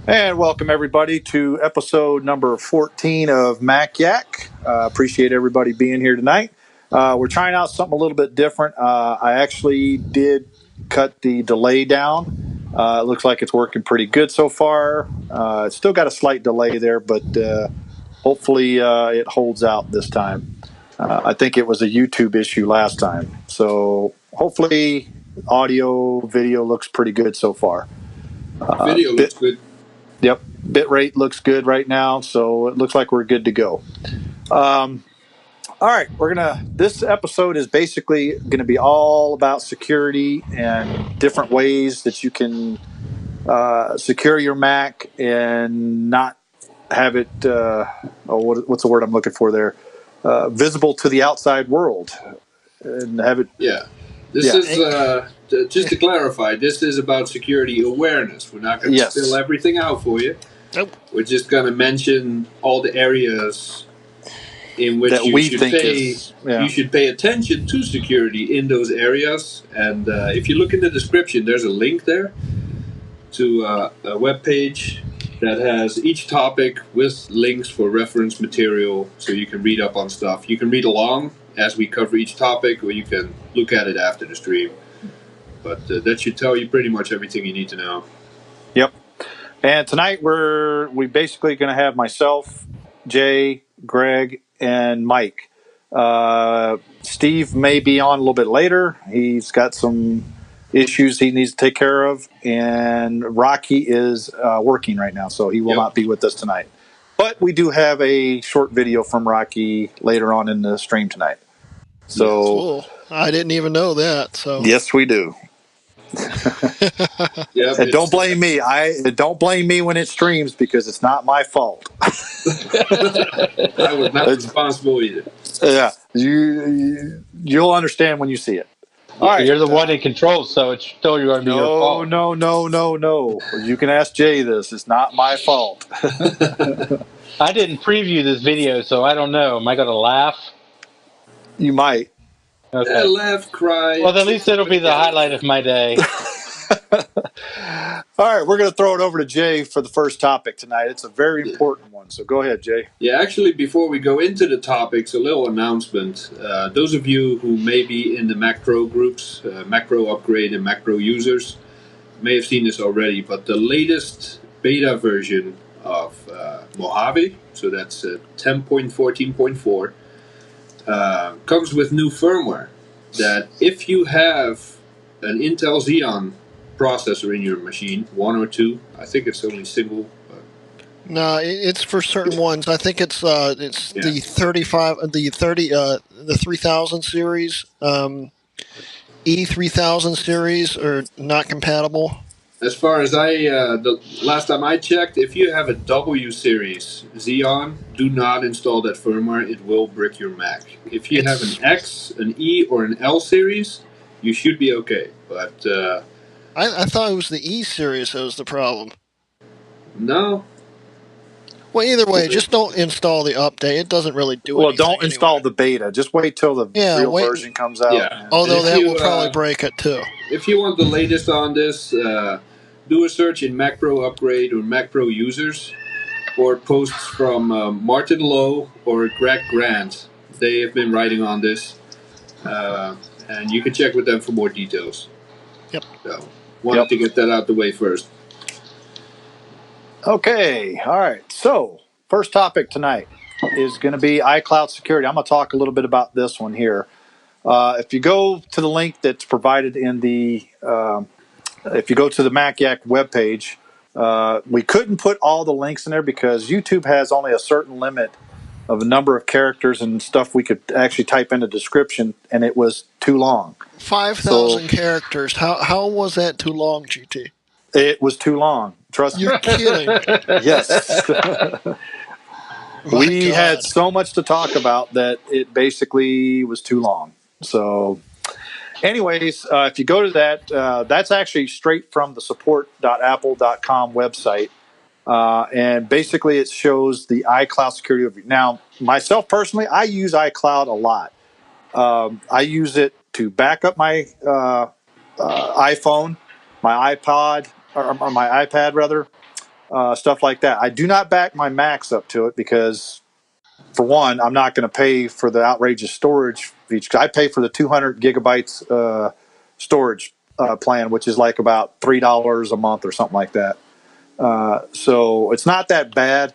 And welcome everybody to episode number 14 of Mac Yak. Appreciate everybody being here tonight. We're trying out something a little bit different. I actually did cut the delay down. It looks like it's working pretty good so far. It's still got a slight delay there, but hopefully it holds out this time. I think it was a YouTube issue last time. So hopefully audio, video looks pretty good so far. Video looks good. Yep, bitrate looks good right now, so it looks like we're good to go. All right, this episode is basically gonna be all about security and different ways that you can secure your Mac and not have it. What's the word I'm looking for there? Visible to the outside world, and have it. Yeah. This is, just to clarify, this is about security awareness. We're not going to spill everything out for you. Nope. We're just going to mention all the areas in which you should pay attention to security in those areas. And if you look in the description, there's a link there to a web page that has each topic with links for reference material so you can read up on stuff. You can read along as we cover each topic, or you can look at it after the stream. But that should tell you pretty much everything you need to know. Yep. And tonight we basically going to have myself, Jay, Greg, and Mike. Steve may be on a little bit later. He's got some issues he needs to take care of, and Rocky is working right now, so he will not be with us tonight. But we do have a short video from Rocky later on in the stream tonight. So cool. I didn't even know that. So yes, we do. And don't blame me. Don't blame me when it streams, because it's not my fault. I was not responsible either. Yeah, you'll understand when you see it. All right, you're the one in control, so it's still going to be your fault. No. You can ask Jay this. It's not my fault. I didn't preview this video, so I don't know. Am I going to laugh? You might. Okay. Yeah, laugh, cry. Well, at least it'll be the highlight of my day. All right, we're going to throw it over to Jay for the first topic tonight. It's a very important one, so go ahead, Jay. Yeah, actually, before we go into the topics, a little announcement. Those of you who may be in the Mac Pro groups, Mac Pro Upgrade and Mac Pro users, may have seen this already, but the latest beta version of Mojave, so that's 10.14.4, comes with new firmware that if you have an Intel Xeon processor in your machine, one or two, I think it's only single. No, it's for certain ones. I think it's the 35, the 3000 series, E3000 series are not compatible. As far as the last time I checked, if you have a W series Xeon, do not install that firmware. It will brick your Mac. If you have an X, an E, or an L series, you should be okay. But I thought it was the E series that was the problem. No. Well, either way, just don't install the update. It doesn't really do anything. Well, don't install the beta. Just wait till the real version comes out. Yeah. Although that will probably break it too. If you want the latest on this, do a search in Mac Pro Upgrade or Mac Pro users, or posts from Martin Lowe or Greg Grant. They have been writing on this, and you can check with them for more details. Yep. So, wanted to get that out the way first. Okay, all right. So, first topic tonight is going to be iCloud security. I'm going to talk a little bit about this one here. If you go to the link that's provided in the, if you go to the Mac Yak webpage, we couldn't put all the links in there because YouTube has only a certain limit of a number of characters and stuff we could actually type in the description, and it was too long. 5,000 characters. How was that too long, GT? It was too long. Trust me. You're kidding. Yes. We had so much to talk about that it basically was too long. So anyways, if you go to that, that's actually straight from the support.apple.com website. And basically it shows the iCloud security overview. Now, myself personally, I use iCloud a lot. I use it to back up my iPhone, my iPod, or my iPad rather. stuff like that. I do not back my Macs up to it because, for one, I'm not going to pay for the outrageous storage feature. I pay for the 200 gigabytes storage plan, which is like about $3 a month or something like that. So it's not that bad.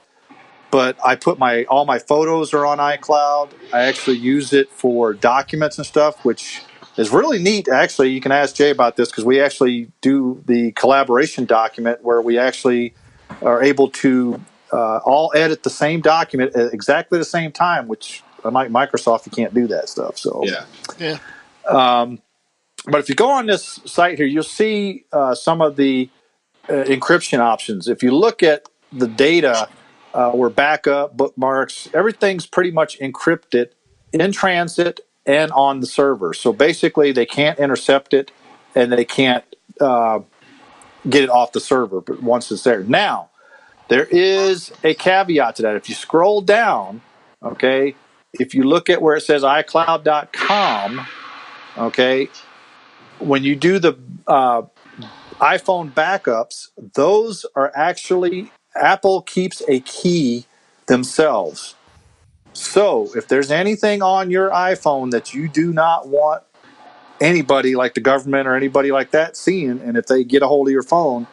But I put all my photos are on iCloud. I actually use it for documents and stuff, which is really neat. Actually, you can ask Jay about this because we actually do the collaboration document where we actually are able to all edit the same document at exactly the same time, which unlike Microsoft, you can't do that stuff. So Yeah. But if you go on this site here, you'll see some of the encryption options. If you look at the data, where backup, bookmarks, everything's pretty much encrypted in transit and on the server. So basically, they can't intercept it and they can't get it off the server. But once it's there, now there is a caveat to that. If you scroll down, okay, if you look at where it says iCloud.com, okay, when you do the iPhone backups, those are actually Apple keeps a key themselves. So if there's anything on your iPhone that you do not want anybody like the government or anybody like that seeing, and if they get a hold of your phone,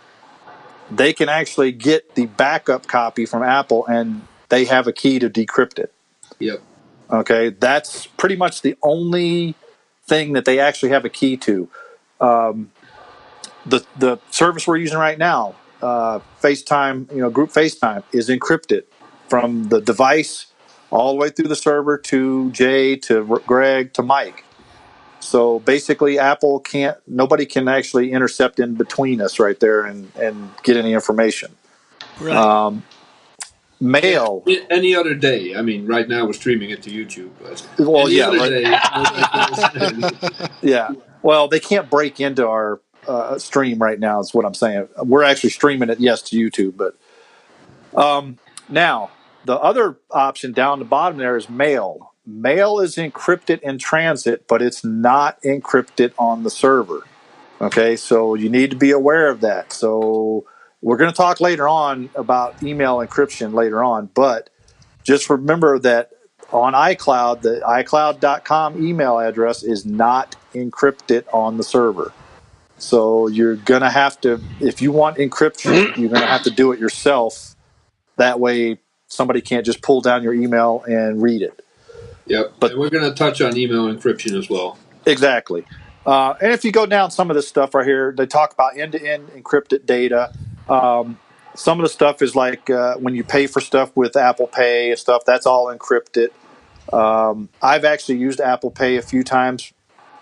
they can actually get the backup copy from Apple and they have a key to decrypt it. Yep. Okay, that's pretty much the only thing that they actually have a key to. The service we're using right now, FaceTime, group FaceTime, is encrypted from the device all the way through the server to Jay, to Greg, to Mike. So basically, nobody can actually intercept in between us right there and get any information. Right. Mail. Any other day. I mean, right now we're streaming it to YouTube. But Well, any yeah, other right. day. Yeah. Well, they can't break into our stream right now. Is what I'm saying. We're actually streaming it, yes, to YouTube, but now the other option down the bottom there is mail. Mail is encrypted in transit, but it's not encrypted on the server. Okay, so you need to be aware of that. So we're going to talk later on about email encryption later on, but just remember that on iCloud, the iCloud.com email address is not encrypted on the server. So you're going to have to, if you want encryption, you're going to have to do it yourself. That way somebody can't just pull down your email and read it. Yep, but we're going to touch on email encryption as well. Exactly. And if you go down some of this stuff right here, they talk about end-to-end encrypted data. Some of the stuff is like when you pay for stuff with Apple Pay and stuff, that's all encrypted. I've actually used Apple Pay a few times.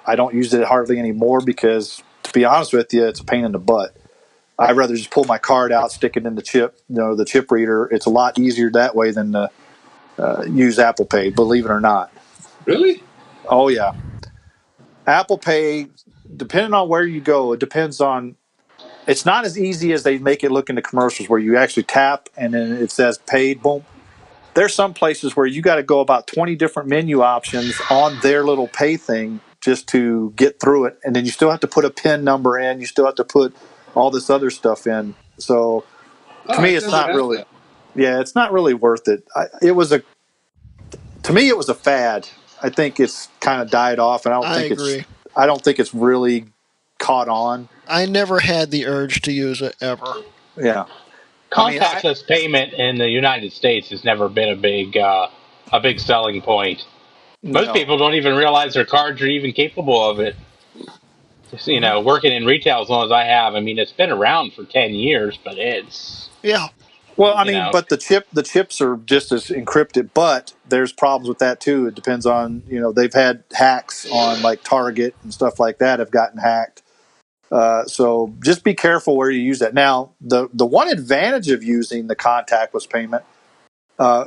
I don't use it hardly anymore because, to be honest with you, it's a pain in the butt. I'd rather just pull my card out, stick it in the chip reader. It's a lot easier that way than to use Apple Pay, believe it or not. Really? Oh, yeah. Apple Pay, depending on where you go, it depends on. It's not as easy as they make it look in the commercials where you actually tap and then it says paid. Boom. There's some places where you got to go about 20 different menu options on their little pay thing just to get through it, and then you still have to put a PIN number in. You still have to put all this other stuff in. So to me, it's not really. That. Yeah, it's not really worth it. To me, it was a fad. I think it's kind of died off, and I don't think it's really caught on. I never had the urge to use it ever. Yeah. Contactless payment in the United States has never been a big selling point. Most people don't even realize their cards are even capable of it. Just, working in retail as long as I have, it's been around for 10 years, but it's... Yeah. Well, but the chips are just as encrypted, but there's problems with that too. It depends on, they've had hacks on like Target and stuff like that have gotten hacked. So just be careful where you use that. Now, the one advantage of using the contactless payment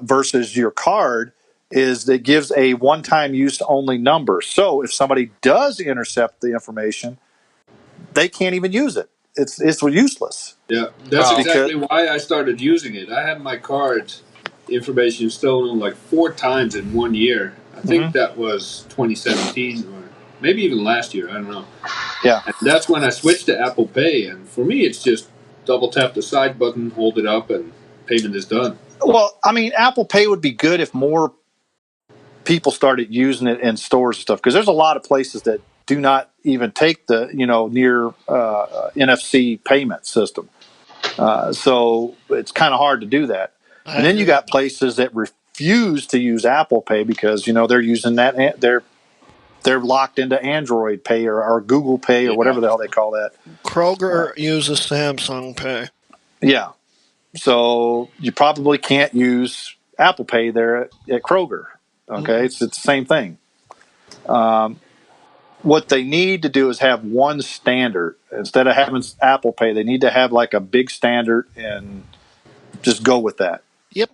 versus your card is that it gives a one-time use only number. So if somebody does intercept the information, they can't even use it. It's useless. Yeah, that's exactly why I started using it. I had my card information stolen like 4 times in 1 year. I think that was 2017 or maybe even last year. I don't know. Yeah. And that's when I switched to Apple Pay. And for me, it's just double tap the side button, hold it up, and payment is done. Well, I mean, Apple Pay would be good if more people started using it in stores and stuff, because there's a lot of places that do not even take the near NFC payment system. So it's kind of hard to do that. And then you got places that refuse to use Apple Pay because they're using that they're locked into Android Pay or Google Pay or whatever the hell they call that. Kroger uses Samsung Pay. Yeah. So you probably can't use Apple Pay there at Kroger. Okay, it's the same thing. What they need to do is have one standard. Instead of having Apple Pay, they need to have like a big standard and just go with that. Yep.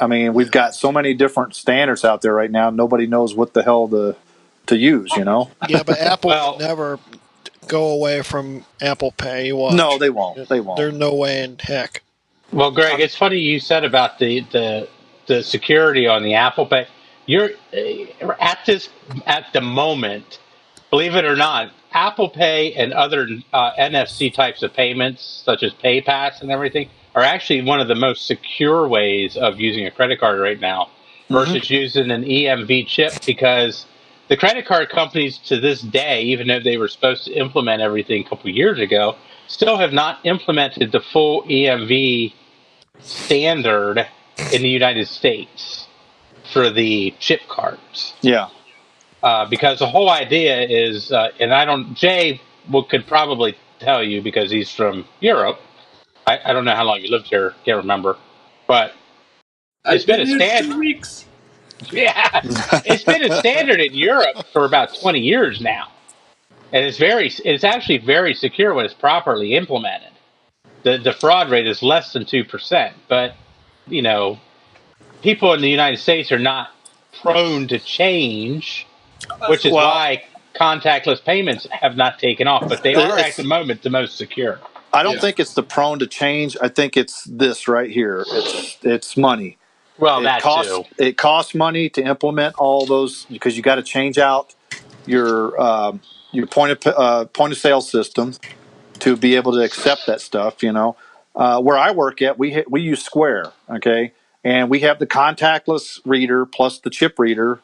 I mean, we've got so many different standards out there right now. Nobody knows what the hell to use, Yeah, but Apple will never go away from Apple Pay. You watch. No, they won't. They won't. There's no way in heck. Well, Greg, it's funny you said about the security on the Apple Pay. You're at the moment, believe it or not, Apple Pay and other NFC types of payments, such as PayPass and everything, are actually one of the most secure ways of using a credit card right now versus using an EMV chip, because the credit card companies to this day, even though they were supposed to implement everything a couple of years ago, still have not implemented the full EMV standard in the United States for the chip cards. Yeah. Because the whole idea is, and Jay could probably tell you because he's from Europe. I don't know how long you lived here, can't remember, but it's been a standard. 2 weeks. Yeah, it's been a standard in Europe for about 20 years now, and it's actually very secure when it's properly implemented. The fraud rate is less than 2%, but people in the United States are not prone to change, which is why contactless payments have not taken off, but they are at the moment the most secure. I don't think it's the prone to change. I think it's this right here. It's money. Well, too. It costs money to implement all those because you got to change out your point of sale system to be able to accept that stuff. Where I work at, we use Square, okay, and we have the contactless reader plus the chip reader,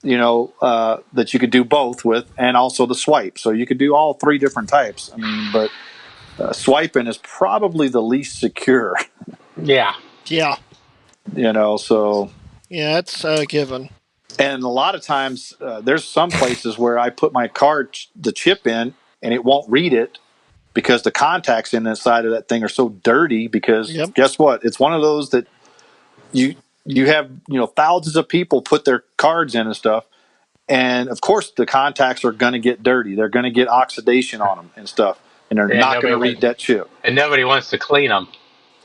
that you could do both with, and also the swipe. So you could do all three different types. I mean, but swiping is probably the least secure. Yeah. Yeah. So. Yeah, it's a given. And a lot of times, there's some places where I put my the chip in, and it won't read it because the contacts inside of that thing are so dirty. Because guess what? It's one of those that you have thousands of people put their cards in and stuff, and of course the contacts are going to get dirty. They're going to get oxidation on them and stuff, and they're not going to read that chip. And nobody wants to clean them.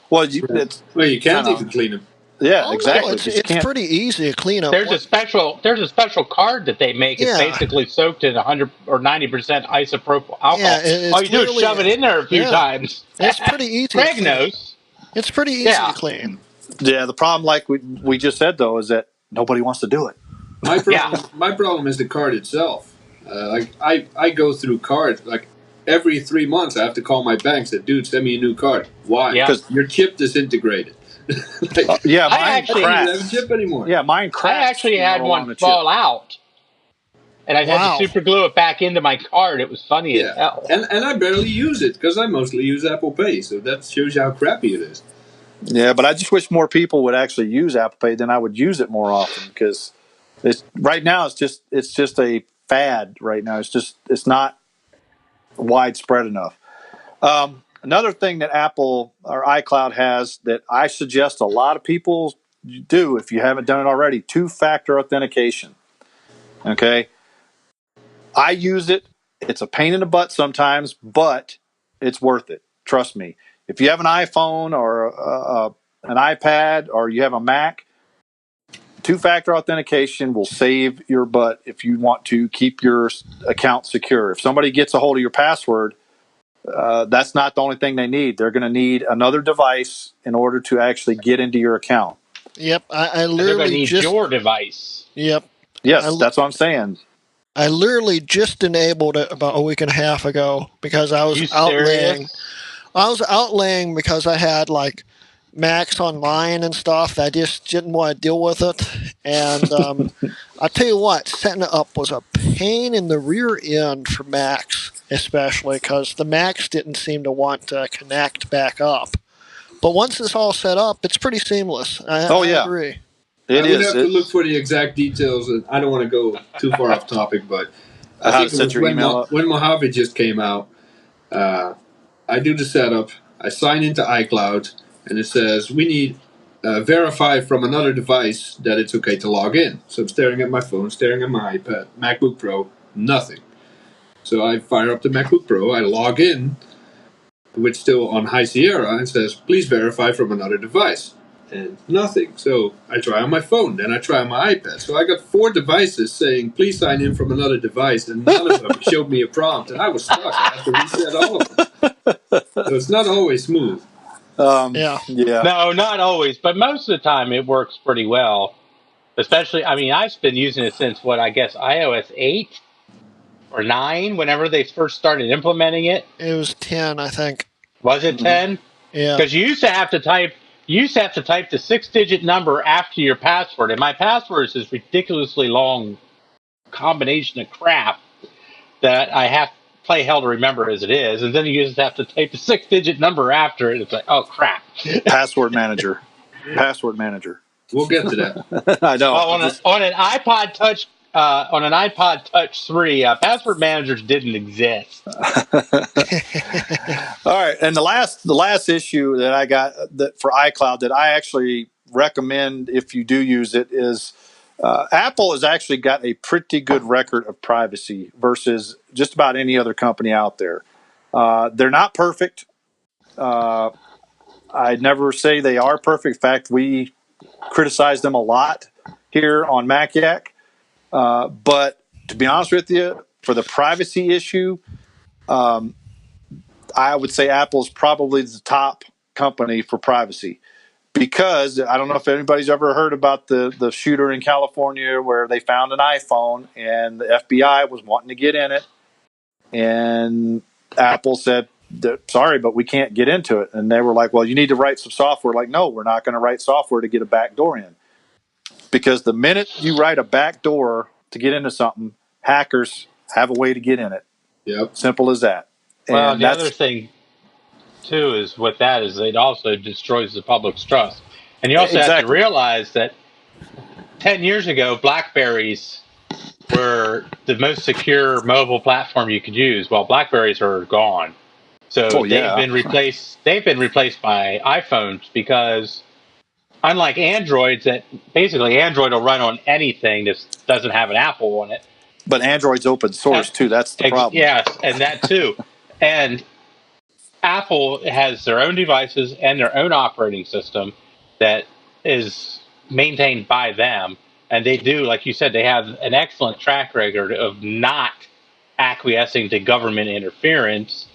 Well, you can't even clean them. Yeah, exactly. No, it's pretty easy to clean up. There's a special card that they make. It's basically soaked in 100 or 90% isopropyl alcohol. Yeah, all you do is shove it in there a few times. It's pretty easy. Greg knows. It's pretty easy to clean. Yeah, the problem, like we just said, though, is that nobody wants to do it. My problem is the card itself. I go through cards like every 3 months. I have to call my bank and say, "Dude, send me a new card." Why? Because your chip disintegrated. I don't have a chip anymore. Yeah, mine cracked. I actually had one fall out, and I had to super glue it back into my card. It was funny as hell. And I barely use it because I mostly use Apple Pay, so that shows you how crappy it is. Yeah, but I just wish more people would actually use Apple Pay. Then I would use it more often because right now it's just a fad. Right now it's not widespread enough. Another thing that Apple or iCloud has that I suggest a lot of people do if you haven't done it already: 2-factor authentication. Okay, I use it. It's a pain in the butt sometimes, but it's worth it. Trust me. If you have an iPhone or an iPad or you have a Mac, 2-factor authentication will save your butt if you want to keep your account secure. If somebody gets a hold of your password, that's not the only thing they need. They're going to need another device in order to actually get into your account. Yep, I literally need your device. Yep. Yes, that's what I'm saying. I literally just enabled it about a week and a half ago because I was out laying I was outlaying because I had like Macs online and stuff. I just didn't want to deal with it. And I tell you what, setting it up was a pain in the rear end for Macs, especially because the Macs didn't seem to want to connect back up. But once it's all set up, it's pretty seamless. I agree. I would have to look for the exact details. I don't want to go too far off topic, but I think it was when Mojave just came out. I do the setup. I sign into iCloud, and it says we need verify from another device that it's okay to log in. So I'm staring at my phone, staring at my iPad, MacBook Pro, nothing. So I fire up the MacBook Pro, I log in, which still on High Sierra, and says please verify from another device. And nothing. So I try on my phone, then I try on my iPad. So I got 4 devices saying, please sign in from another device, and none of them showed me a prompt, and I was stuck. I had to reset all of them. So it's not always smooth. Yeah. No, not always, but most of the time it works pretty well. Especially, I mean, I've been using it since, iOS 8 or 9, whenever they first started implementing it. It was 10, I think. Was it 10? Yeah. Because you used to have to type the 6-digit number after your password, and my password is this ridiculously long combination of crap that I have to play hell to remember as it is, and then you just have to type the 6-digit number after it. It's like, oh crap! Password manager. We'll get to that. I know. Well, on an iPod Touch. On an iPod Touch 3, password managers didn't exist. All right, and the last issue that I got for iCloud that I actually recommend if you do use it is Apple has actually got a pretty good record of privacy versus just about any other company out there. They're not perfect. I'd never say they are perfect. In fact, we criticize them a lot here on MacYak. But to be honest with you, for the privacy issue, I would say Apple's probably the top company for privacy because I don't know if anybody's ever heard about the shooter in California where they found an iPhone and the FBI was wanting to get in it. And Apple said, sorry, but we can't get into it. And they were like, well, you need to write some software. Like, no, we're not going to write software to get a back door in. Because the minute you write a back door to get into something, hackers have a way to get in it. Yep. Simple as that. Well, and the other thing, too, is with that is it also destroys the public's trust. And you also have to realize that 10 years ago, BlackBerries were the most secure mobile platform you could use. Well, BlackBerries are gone. So they've been replaced by iPhones because unlike Androids, that basically Android will run on anything that doesn't have an Apple on it. But Android's open source too. That's the problem. Yes, and that too. And Apple has their own devices and their own operating system that is maintained by them. And they do, like you said, they have an excellent track record of not acquiescing to government interference,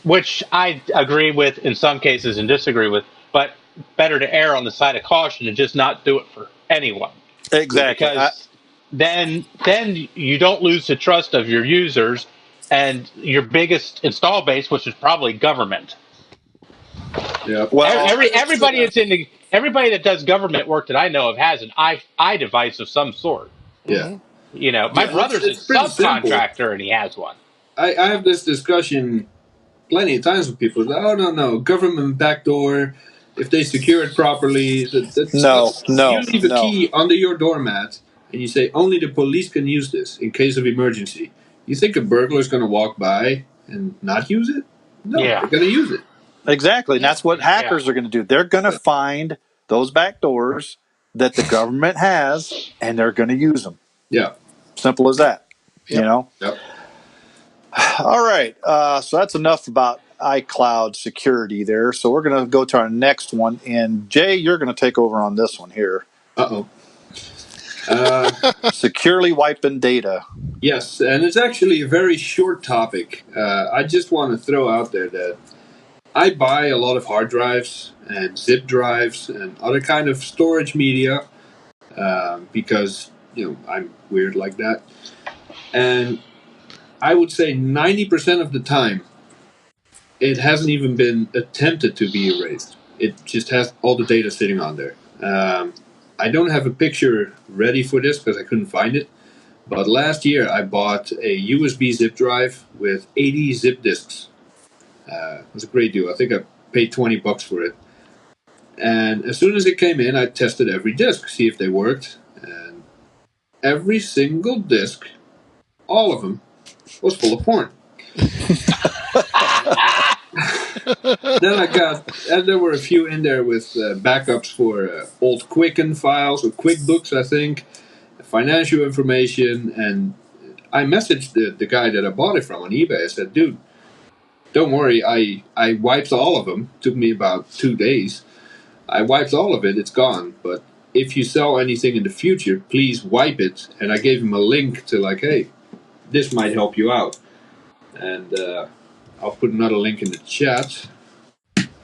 which I agree with in some cases and disagree with, but better to err on the side of caution and just not do it for anyone. Exactly. Because then you don't lose the trust of your users and your biggest install base, which is probably government. Yeah. Well, everybody that does government work that I know of has an iDevice of some sort. Yeah. You know, my brother's a subcontractor and he has one. I have this discussion plenty of times with people. No, government backdoor. If they secure it properly, no. You leave a key under your doormat and you say only the police can use this in case of emergency. You think a burglar's going to walk by and not use it? No, they're going to use it. Exactly, and that's what hackers are going to do. They're going to find those back doors that the government has, and they're going to use them. Yeah. Simple as that. Yep. You know? Yep. All right, so that's enough about iCloud security there. So we're going to go to our next one, and Jay, you're going to take over on this one here. Uh-oh. Securely wiping data. Yes, and it's actually a very short topic. I just want to throw out there that I buy a lot of hard drives and zip drives and other kind of storage media because, I'm weird like that. And I would say 90% of the time, it hasn't even been attempted to be erased. It just has all the data sitting on there. I don't have a picture ready for this because I couldn't find it. But last year I bought a USB zip drive with 80 zip disks. It was a great deal. I think I paid $20 for it. And as soon as it came in, I tested every disk, see if they worked. And every single disk, all of them, was full of porn. And there were a few in there with backups for old Quicken files or QuickBooks, I think, financial information. And I messaged the guy that I bought it from on eBay. I said, dude, don't worry, I wiped all of them. It took me about 2 days. I wiped all of it, it's gone. But if you sell anything in the future, please wipe it. And I gave him a link to like, hey, this might help you out. And I'll put another link in the chat.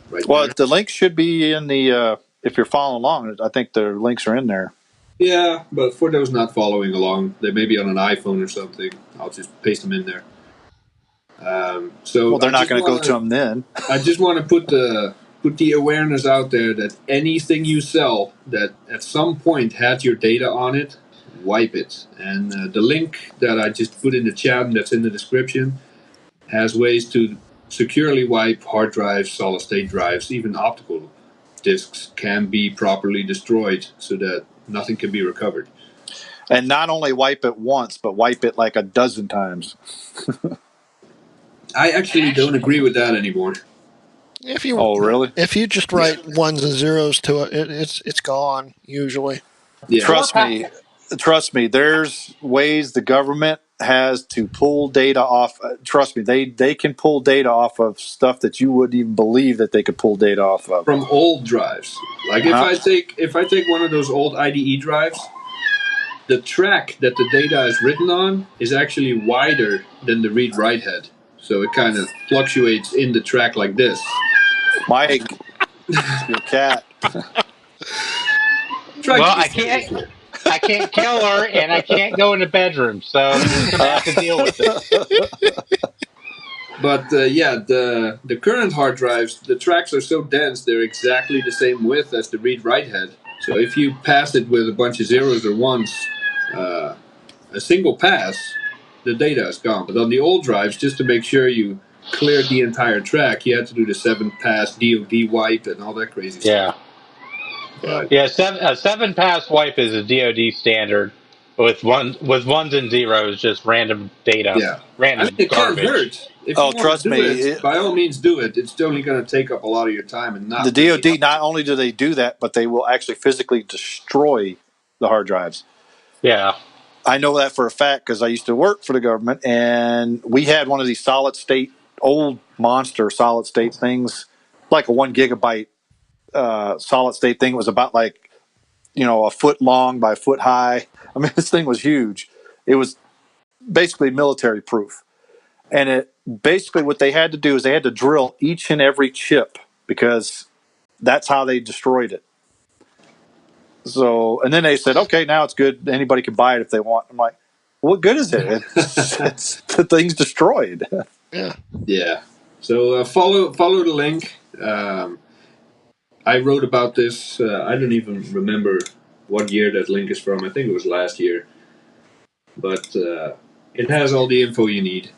Right Well, there. the link should be in the, if you're following along, I think the links are in there. Yeah, but for those not following along, they may be on an iPhone or something. I'll just paste them in there. So Well, they're not going to go to them then. I just want to put the awareness out there that anything you sell that at some point had your data on it, wipe it. And the link that I just put in the chat and that's in the description has ways to securely wipe hard drives, solid state drives, even optical disks can be properly destroyed so that nothing can be recovered. And not only wipe it once, but wipe it like a dozen times. I actually don't agree with that anymore. Really? If you just write ones and zeros to it, it's gone usually. Yeah. Trust me. There's ways the government has to pull data off. Trust me, they can pull data off of stuff that you wouldn't even believe that they could pull data off of. From old drives. Like if I take one of those old IDE drives, the track that the data is written on is actually wider than the read-write head. So it kind of fluctuates in the track like this. Mike, your cat. Well, I can't kill her, and I can't go in the bedroom, so you're just gonna have to deal with it. But the current hard drives, the tracks are so dense, they're exactly the same width as the read-write head. So if you pass it with a bunch of zeros or ones, a single pass, the data is gone. But on the old drives, just to make sure you cleared the entire track, you had to do the 7-pass DoD wipe and all that crazy stuff. Yeah, a 7-pass wipe is a DoD standard with ones and zeros, just random data, random it garbage. Can't hurt. If you trust me, it, by all means do it. It's only going to take up a lot of your time and not. The DoD, not only do they do that, but they will actually physically destroy the hard drives. Yeah. I know that for a fact because I used to work for the government, and we had one of these old monster solid state things, like a 1 gigabyte solid state thing. It was about like, a foot long by a foot high. I mean, this thing was huge. It was basically military proof. And it basically what they had to do is they had to drill each and every chip because that's how they destroyed it. So, and then they said, okay, now it's good. Anybody can buy it if they want. I'm like, what good is it? The thing's destroyed. Yeah. So follow the link. I wrote about this. I don't even remember what year that link is from. I think it was last year. But it has all the info you need.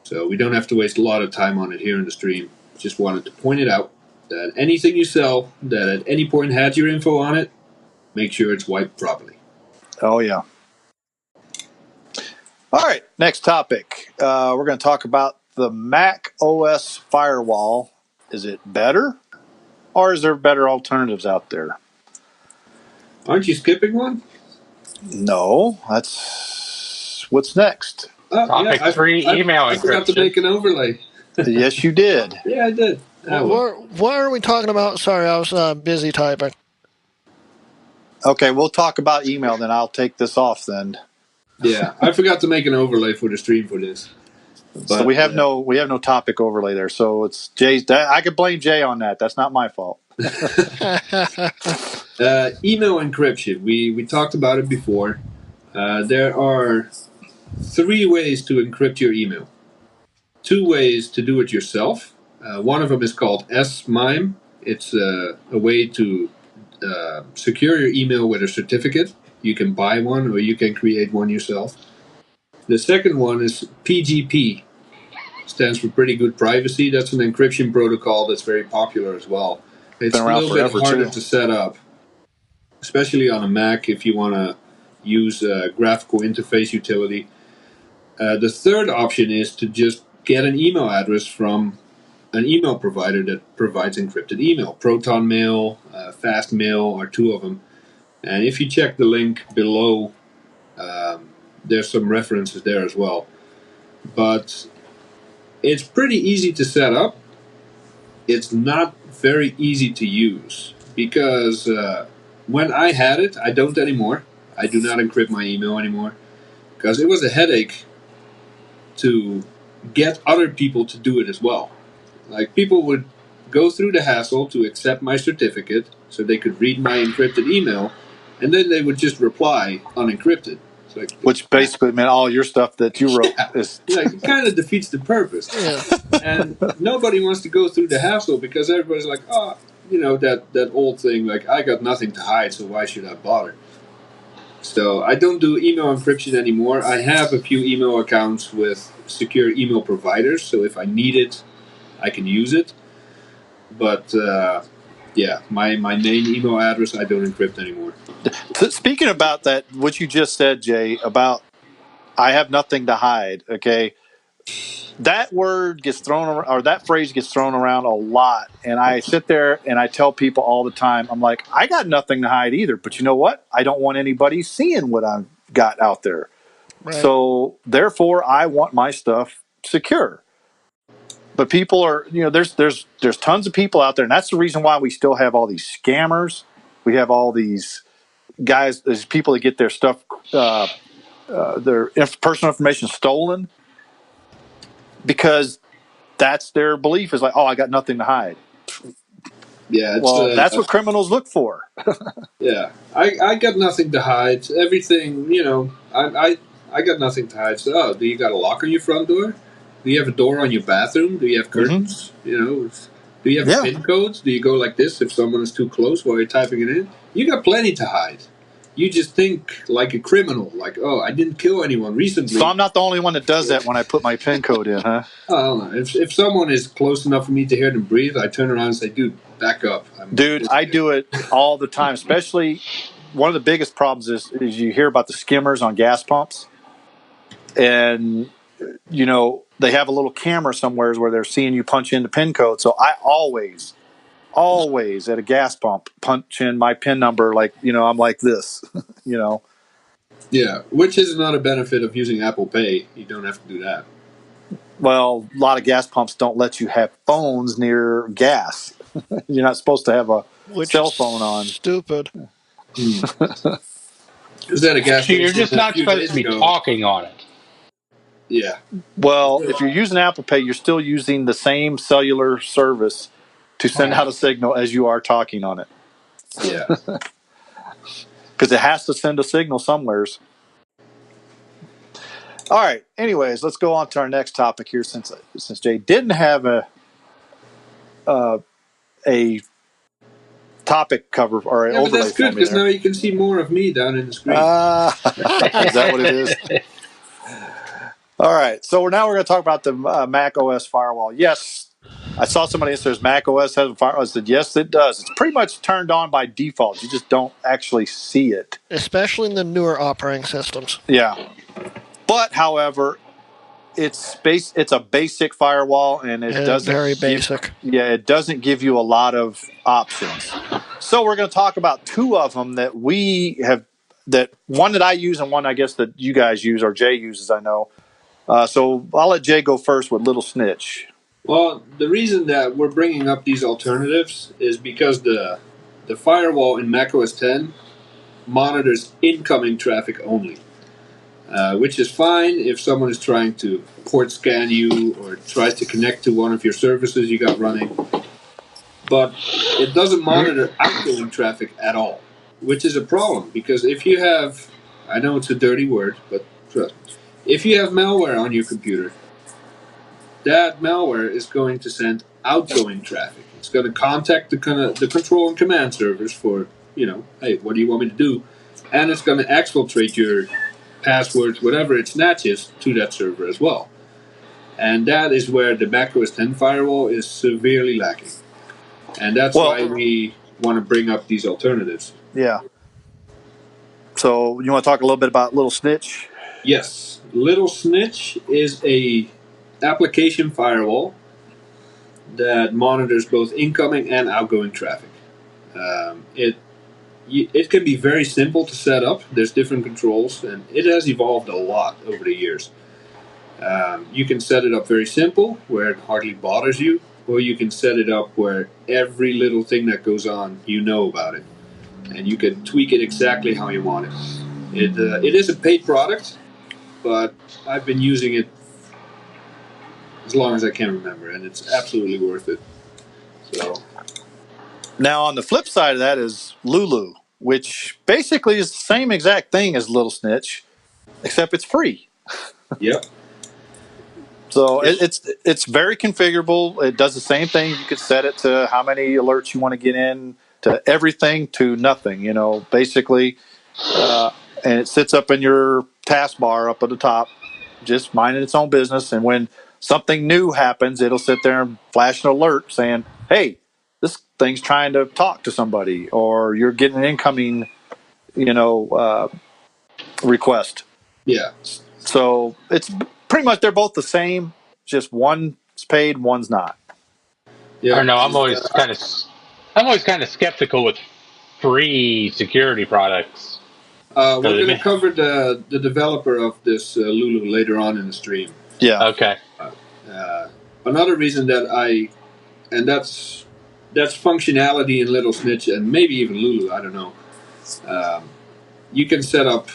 So we don't have to waste a lot of time on it here in the stream. Just wanted to point it out that anything you sell that at any point had your info on it, make sure it's wiped properly. Oh, yeah. All right, next topic. We're going to talk about the Mac OS firewall. Is it better, or is there better alternatives out there? Aren't you skipping one? No, that's what's next. Topic 3, email encryption. I forgot to make an overlay. Yes, you did. Yeah, I did. What are we talking about? Sorry, I was busy typing. Okay, we'll talk about email, then I'll take this off then. Yeah, I forgot to make an overlay for the stream for this. But, so we have no topic overlay there. So it's Jay's. I could blame Jay on that. That's not my fault. Email encryption. We talked about it before. There are 3 ways to encrypt your email. 2 ways to do it yourself, One of them is called S-MIME. It's a way to secure your email with a certificate. You can buy one or you can create one yourself. The second one is PGP. Stands for Pretty Good Privacy. That's an encryption protocol that's very popular as well. It's a little bit harder to set up, especially on a Mac if you want to use a graphical interface utility. The third option is to just get an email address from an email provider that provides encrypted email. Proton Mail, Fastmail are two of them. And if you check the link below, there's some references there as well. But it's pretty easy to set up. It's not very easy to use because when I had it, I don't anymore. I do not encrypt my email anymore because it was a headache to get other people to do it as well. Like, people would go through the hassle to accept my certificate so they could read my encrypted email, and then they would just reply unencrypted. Like, which basically meant all your stuff that you wrote is like, it kind of defeats the purpose. Yeah. And nobody wants to go through the hassle because everybody's like, oh, that old thing, like, I got nothing to hide, so why should I bother? So I don't do email encryption anymore. I have a few email accounts with secure email providers, so if I need it, I can use it. But yeah, my main email address I don't encrypt anymore. Speaking about that, what you just said, Jay, about I have nothing to hide, okay? That word gets thrown around, or that phrase gets thrown around a lot. And I sit there and I tell people all the time, I'm like, I got nothing to hide either. But you know what? I don't want anybody seeing what I've got out there. Right. So therefore, I want my stuff secure. But people are, there's tons of people out there. And that's the reason why we still have all these scammers. We have all these guys, these people that get their stuff, their personal information stolen, because that's their belief is like, oh, I got nothing to hide. Yeah, well, that's what criminals look for. Yeah, I got nothing to hide. Everything, I got nothing to hide. So, do you got a lock on your front door? Do you have a door on your bathroom? Do you have curtains? Mm-hmm. Do you have PIN codes? Do you go like this if someone is too close while you're typing it in? You got plenty to hide. You just think like a criminal, like, oh, I didn't kill anyone recently. So I'm not the only one that does that when I put my PIN code in, huh? I don't know. If someone is close enough for me to hear them breathe, I turn around and say, dude, back up. Dude, I do it all the time, especially one of the biggest problems is you hear about the skimmers on gas pumps. And, they have a little camera somewhere where they're seeing you punch in the PIN code. So I always at a gas pump punch in my PIN number, like, I'm like this, Yeah, which is not a benefit of using Apple Pay. You don't have to do that. Well, a lot of gas pumps don't let you have phones near gas. You're not supposed to have a cell phone on. Stupid. Is that a gas station? You're just not supposed to be talking on it. Yeah. Well, if you're using Apple Pay, you're still using the same cellular service to send out a signal as you are talking on it. Yeah. Because it has to send a signal somewheres. All right. Anyways, let's go on to our next topic here. Since Jay didn't have a topic cover or an overlay, but that's good because now you can see more of me down in the screen. Is that what it is? All right. So now we're going to talk about the Mac OS firewall. Yes, I saw somebody that says Mac OS has a firewall. I said, yes, it does. It's pretty much turned on by default. You just don't actually see it. Especially in the newer operating systems. Yeah. But, however, it's a basic firewall, and it doesn't very basic. It doesn't give you a lot of options. So we're going to talk about two of them that we have. That one that I use and one I guess that you guys use or Jay uses. I know. So I'll let Jay go first with Little Snitch. Well, the reason that we're bringing up these alternatives is because the firewall in macOS 10 monitors incoming traffic only. Which is fine if someone is trying to port scan you or tries to connect to one of your services you got running. But it doesn't monitor outgoing traffic at all, which is a problem because if you have, I know it's a dirty word, but trust me, if you have malware on your computer, that malware is going to send outgoing traffic. It's going to contact the control and command servers for, hey, what do you want me to do? And it's going to exfiltrate your passwords, whatever it snatches, to that server as well. And that is where the macOS 10 firewall is severely lacking. And that's why we want to bring up these alternatives. Yeah. So you want to talk a little bit about Little Snitch? Yes. Little Snitch is a application firewall that monitors both incoming and outgoing traffic. It can be very simple to set up. There's different controls, and it has evolved a lot over the years. You can set it up very simple, where it hardly bothers you, or you can set it up where every little thing that goes on, you know about it. And you can tweak it exactly how you want it. It is a paid product, but I've been using it as long as I can remember, and it's absolutely worth it. So, now on the flip side of that is Lulu, which basically is the same exact thing as Little Snitch, except it's free. Yep. So it's very configurable. It does the same thing. You could set it to how many alerts you want to get in, to everything, to nothing. Basically, and it sits up in your taskbar up at the top, just minding its own business. And when something new happens, it'll sit there and flash an alert saying, "Hey, this thing's trying to talk to somebody," or you're getting an incoming, request. Yeah. So it's pretty much, they're both the same. Just one's paid, one's not. Yeah. I don't know. I'm always kind of skeptical with free security products. We're going to cover the developer of this Lulu later on in the stream. Yeah. Okay. Another reason that's functionality in Little Snitch and maybe even Lulu, I don't know. You can set up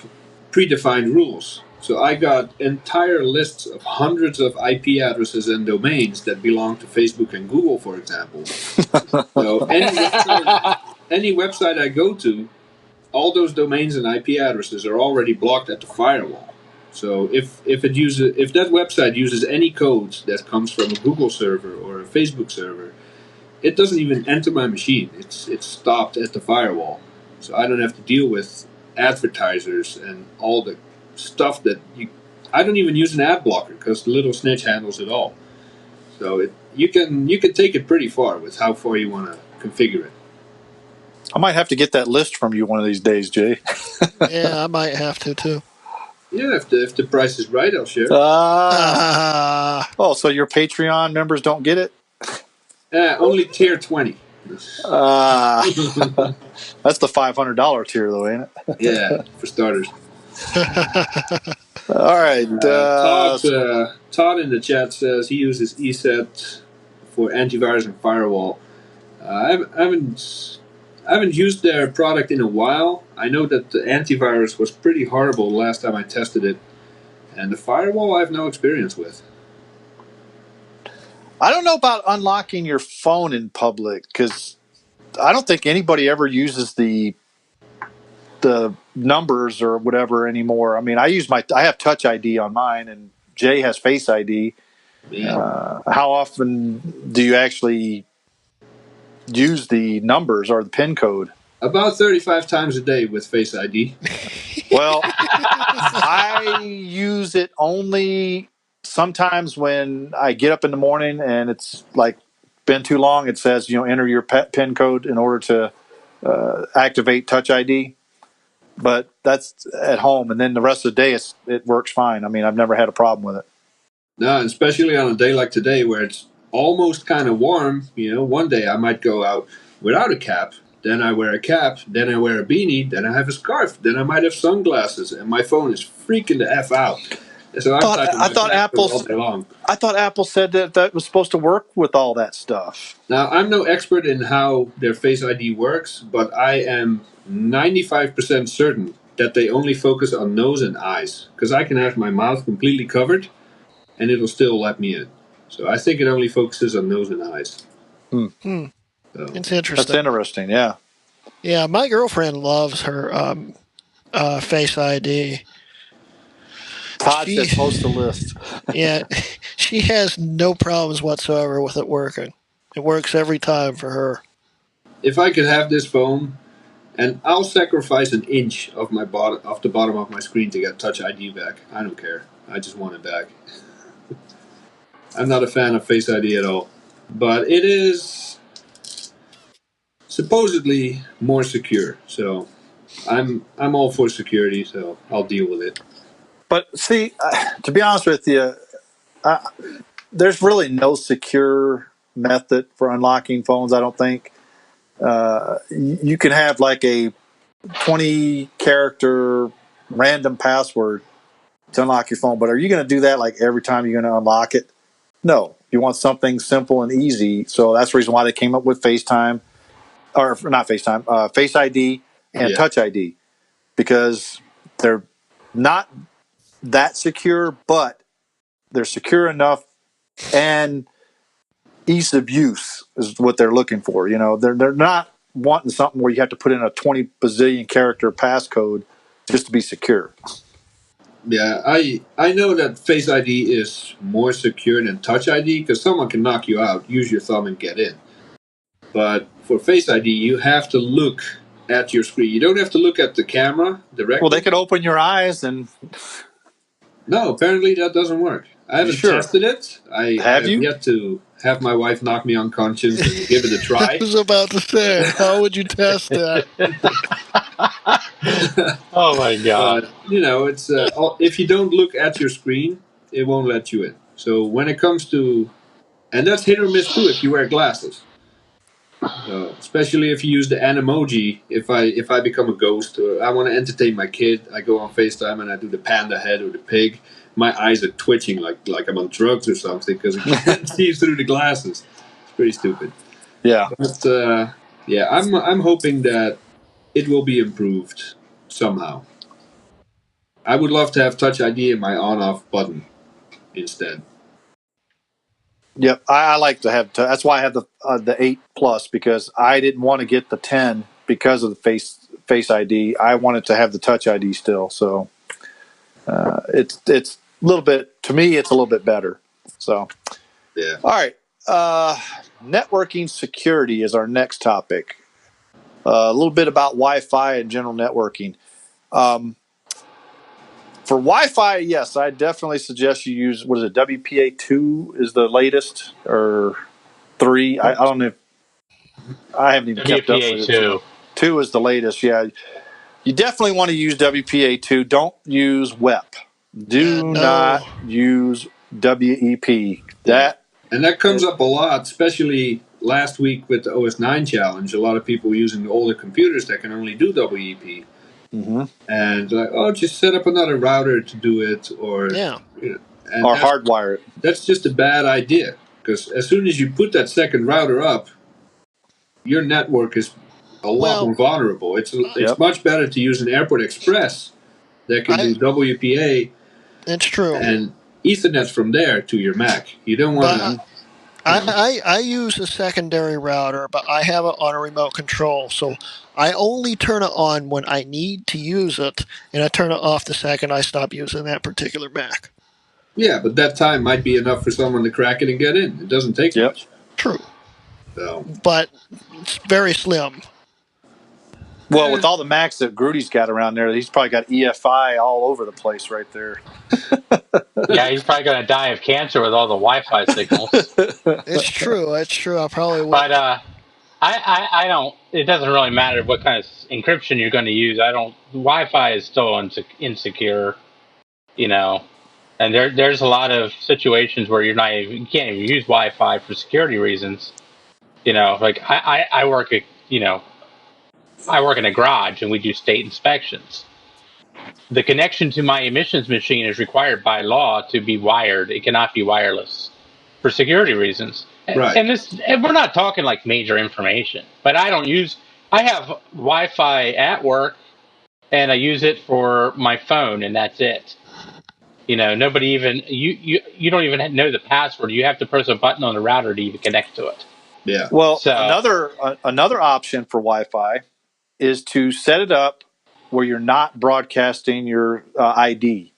predefined rules. So I got entire lists of hundreds of IP addresses and domains that belong to Facebook and Google, for example. So any website I go to, all those domains and IP addresses are already blocked at the firewall. So if that website uses any codes that comes from a Google server or a Facebook server, it doesn't even enter my machine. It's stopped at the firewall. So I don't have to deal with advertisers and all the stuff I don't even use an ad blocker because Little Snitch handles it all. So you can take it pretty far with how far you want to configure it. I might have to get that list from you one of these days, Jay. Yeah, I might have to too. Yeah, if the price is right, I'll share. So your Patreon members don't get it? Only tier 20. That's the $500 tier, though, ain't it? Yeah, for starters. All right. Todd in the chat says he uses ESET for antivirus and firewall. I haven't used their product in a while. I know that the antivirus was pretty horrible the last time I tested it, and the firewall I have no experience with. I don't know about unlocking your phone in public, because I don't think anybody ever uses the numbers or whatever anymore. I mean, I have Touch ID on mine, and Jay has Face ID. How often do you actually use the numbers or the PIN code? About 35 times a day with Face ID. Well, I use it only sometimes when I get up in the morning and it's like been too long. It says, enter your PIN code in order to activate Touch ID. But that's at home, and then the rest of the day it works fine. I mean, I've never had a problem with it. No, especially on a day like today where it's almost kind of warm. One day I might go out without a cap, then I wear a cap, then I wear a beanie, then I have a scarf, then I might have sunglasses, and my phone is freaking the F out. So I thought Apple said that was supposed to work with all that stuff. Now, I'm no expert in how their Face ID works, but I am 95% certain that they only focus on nose and eyes, because I can have my mouth completely covered and it'll still let me in. So I think it only focuses on nose and eyes. So. It's interesting. That's interesting, yeah. Yeah, my girlfriend loves her Face ID. Todd said post the list. Yeah, she has no problems whatsoever with it working. It works every time for her. If I could have this phone, and I'll sacrifice an inch of the bottom of my screen to get Touch ID back. I don't care. I just want it back. I'm not a fan of Face ID at all, but it is supposedly more secure. So I'm all for security. So I'll deal with it. But see, to be honest with you, there's really no secure method for unlocking phones. I don't think you can have like a 20 character random password to unlock your phone, but are you going to do that like every time you're going to unlock it? No. You want something simple and easy. So that's the reason why they came up with FaceTime, or not FaceTime, Face ID and Touch ID, because they're not that secure, but they're secure enough, and ease of use is what they're looking for. You know, they're not wanting something where you have to put in a 20 bazillion character passcode just to be secure. Yeah, I know that Face ID is more secure than Touch ID because someone can knock you out, use your thumb, and get in. But for Face ID, you have to look at your screen. You don't have to look at the camera directly. Well, they could open your eyes and. No, apparently that doesn't work. I haven't tested it. I have yet to have my wife knock me unconscious and give it a try. I was about to say, how would you test that? Oh my god! But, you know, it's if you don't look at your screen, it won't let you in. So when it comes to, and that's hit or miss too if you wear glasses. Especially if you use the Animoji. If I become a ghost or I want to entertain my kid, I go on FaceTime and I do the panda head or the pig. My eyes are twitching like I'm on drugs or something because I can't see through the glasses. It's pretty stupid. Yeah. But yeah, I'm hoping that it will be improved somehow. I would love to have Touch ID in my on-off button instead. Yep, I like to have. That's why I have the 8 Plus, because I didn't want to get the 10 because of the Face ID. I wanted to have the Touch ID still, so it's a little bit, to me, it's a little bit better. So yeah. All right, networking security is our next topic. A little bit about Wi-Fi and general networking. For Wi-Fi, yes, I definitely suggest you use, what is it, WPA2 is the latest, or 3? I don't know. I haven't even kept up with it. WPA2. 2 is the latest, yeah. You definitely want to use WPA2. Don't use WEP. Do not use WEP. And that comes up a lot, especially last week with the OS 9 challenge. A lot of people using the older computers that can only do WEP. Mm-hmm. And like, just set up another router to do it, or or hardwire it. That's just a bad idea, because as soon as you put that second router up, your network is a lot more vulnerable. It's much better to use an Airport Express that can do WPA. It's true. And Ethernet from there to your Mac. You don't want to. I use a secondary router, but I have it on a remote control, so I only turn it on when I need to use it, and I turn it off the second I stop using that particular Mac. Yeah, but that time might be enough for someone to crack it and get in. It doesn't take much. True. So. But it's very slim. Well, with all the Macs that Grudy's got around there, he's probably got EFI all over the place right there. Yeah, he's probably going to die of cancer with all the Wi-Fi signals. It's true. It's true. I probably would. But I don't. It doesn't really matter what kind of encryption you're going to use. Wi-Fi is still insecure, you know. And there's a lot of situations where you can't even use Wi-Fi for security reasons. You know, like I work in a garage and we do state inspections. The connection to my emissions machine is required by law to be wired. It cannot be wireless for security reasons. Right. And we're not talking like major information, but I have Wi-Fi at work and I use it for my phone and that's it. You know, nobody even, you don't even know the password. You have to press a button on the router to even connect to it. Yeah. Well, another option for Wi-Fi is to set it up where you're not broadcasting your ID.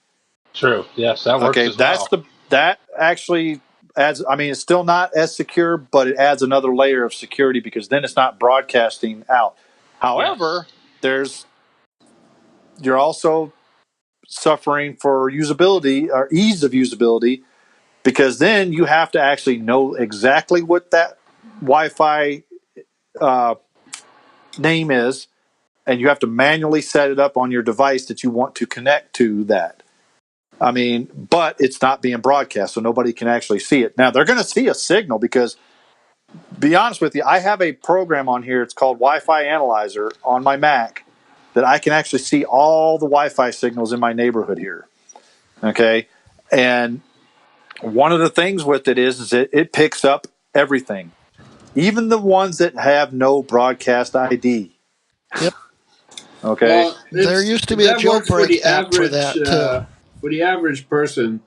True. Yes, that works as well. That actually, it's still not as secure, but it adds another layer of security because then it's not broadcasting out. However, you're also suffering for usability or ease of usability, because then you have to actually know exactly what that Wi-Fi name is, and you have to manually set it up on your device that you want to connect to that. But it's not being broadcast, so nobody can actually see it. Now, they're going to see a signal because, be honest with you, I have a program on here. It's called Wi-Fi Analyzer on my Mac that I can actually see all the Wi-Fi signals in my neighborhood here. Okay? And one of the things with it is it picks up everything, even the ones that have no broadcast ID. Yep. Okay. Well, There used to be a jailbreak app for that too. For the average person,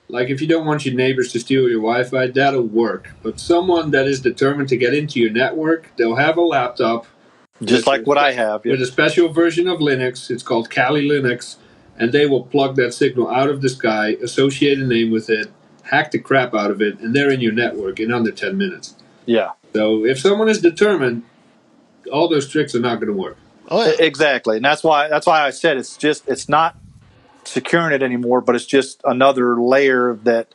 like if you don't want your neighbors to steal your Wi-Fi, that'll work. But someone that is determined to get into your network, they'll have a laptop, just like what I have, with a special version of Linux. It's called Kali Linux, and they will plug that signal out of the sky, associate a name with it, hack the crap out of it, and they're in your network in under 10 minutes. Yeah. So if someone is determined, all those tricks are not going to work. Oh, yeah. Exactly, and that's why I said it's not securing it anymore, but it's just another layer that,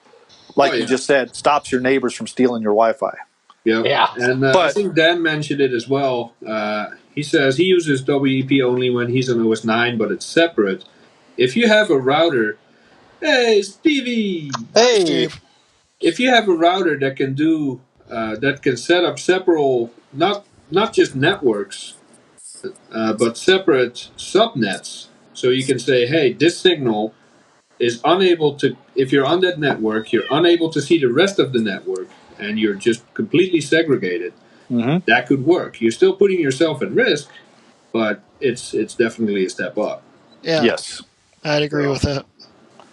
like you just said, stops your neighbors from stealing your Wi-Fi. Yeah. And I think Dan mentioned it as well. He says he uses WEP only when he's on OS 9, but it's separate. If you have a router, hey Stevie, hey Steve. If you have a router that can do that can set up several, not just networks, but separate subnets, so you can say, hey, this signal is unable to, if you're on that network, you're unable to see the rest of the network, and you're just completely segregated. Mm-hmm. That could work. You're still putting yourself at risk, but it's definitely a step up. Yeah. Yes. I'd agree with that.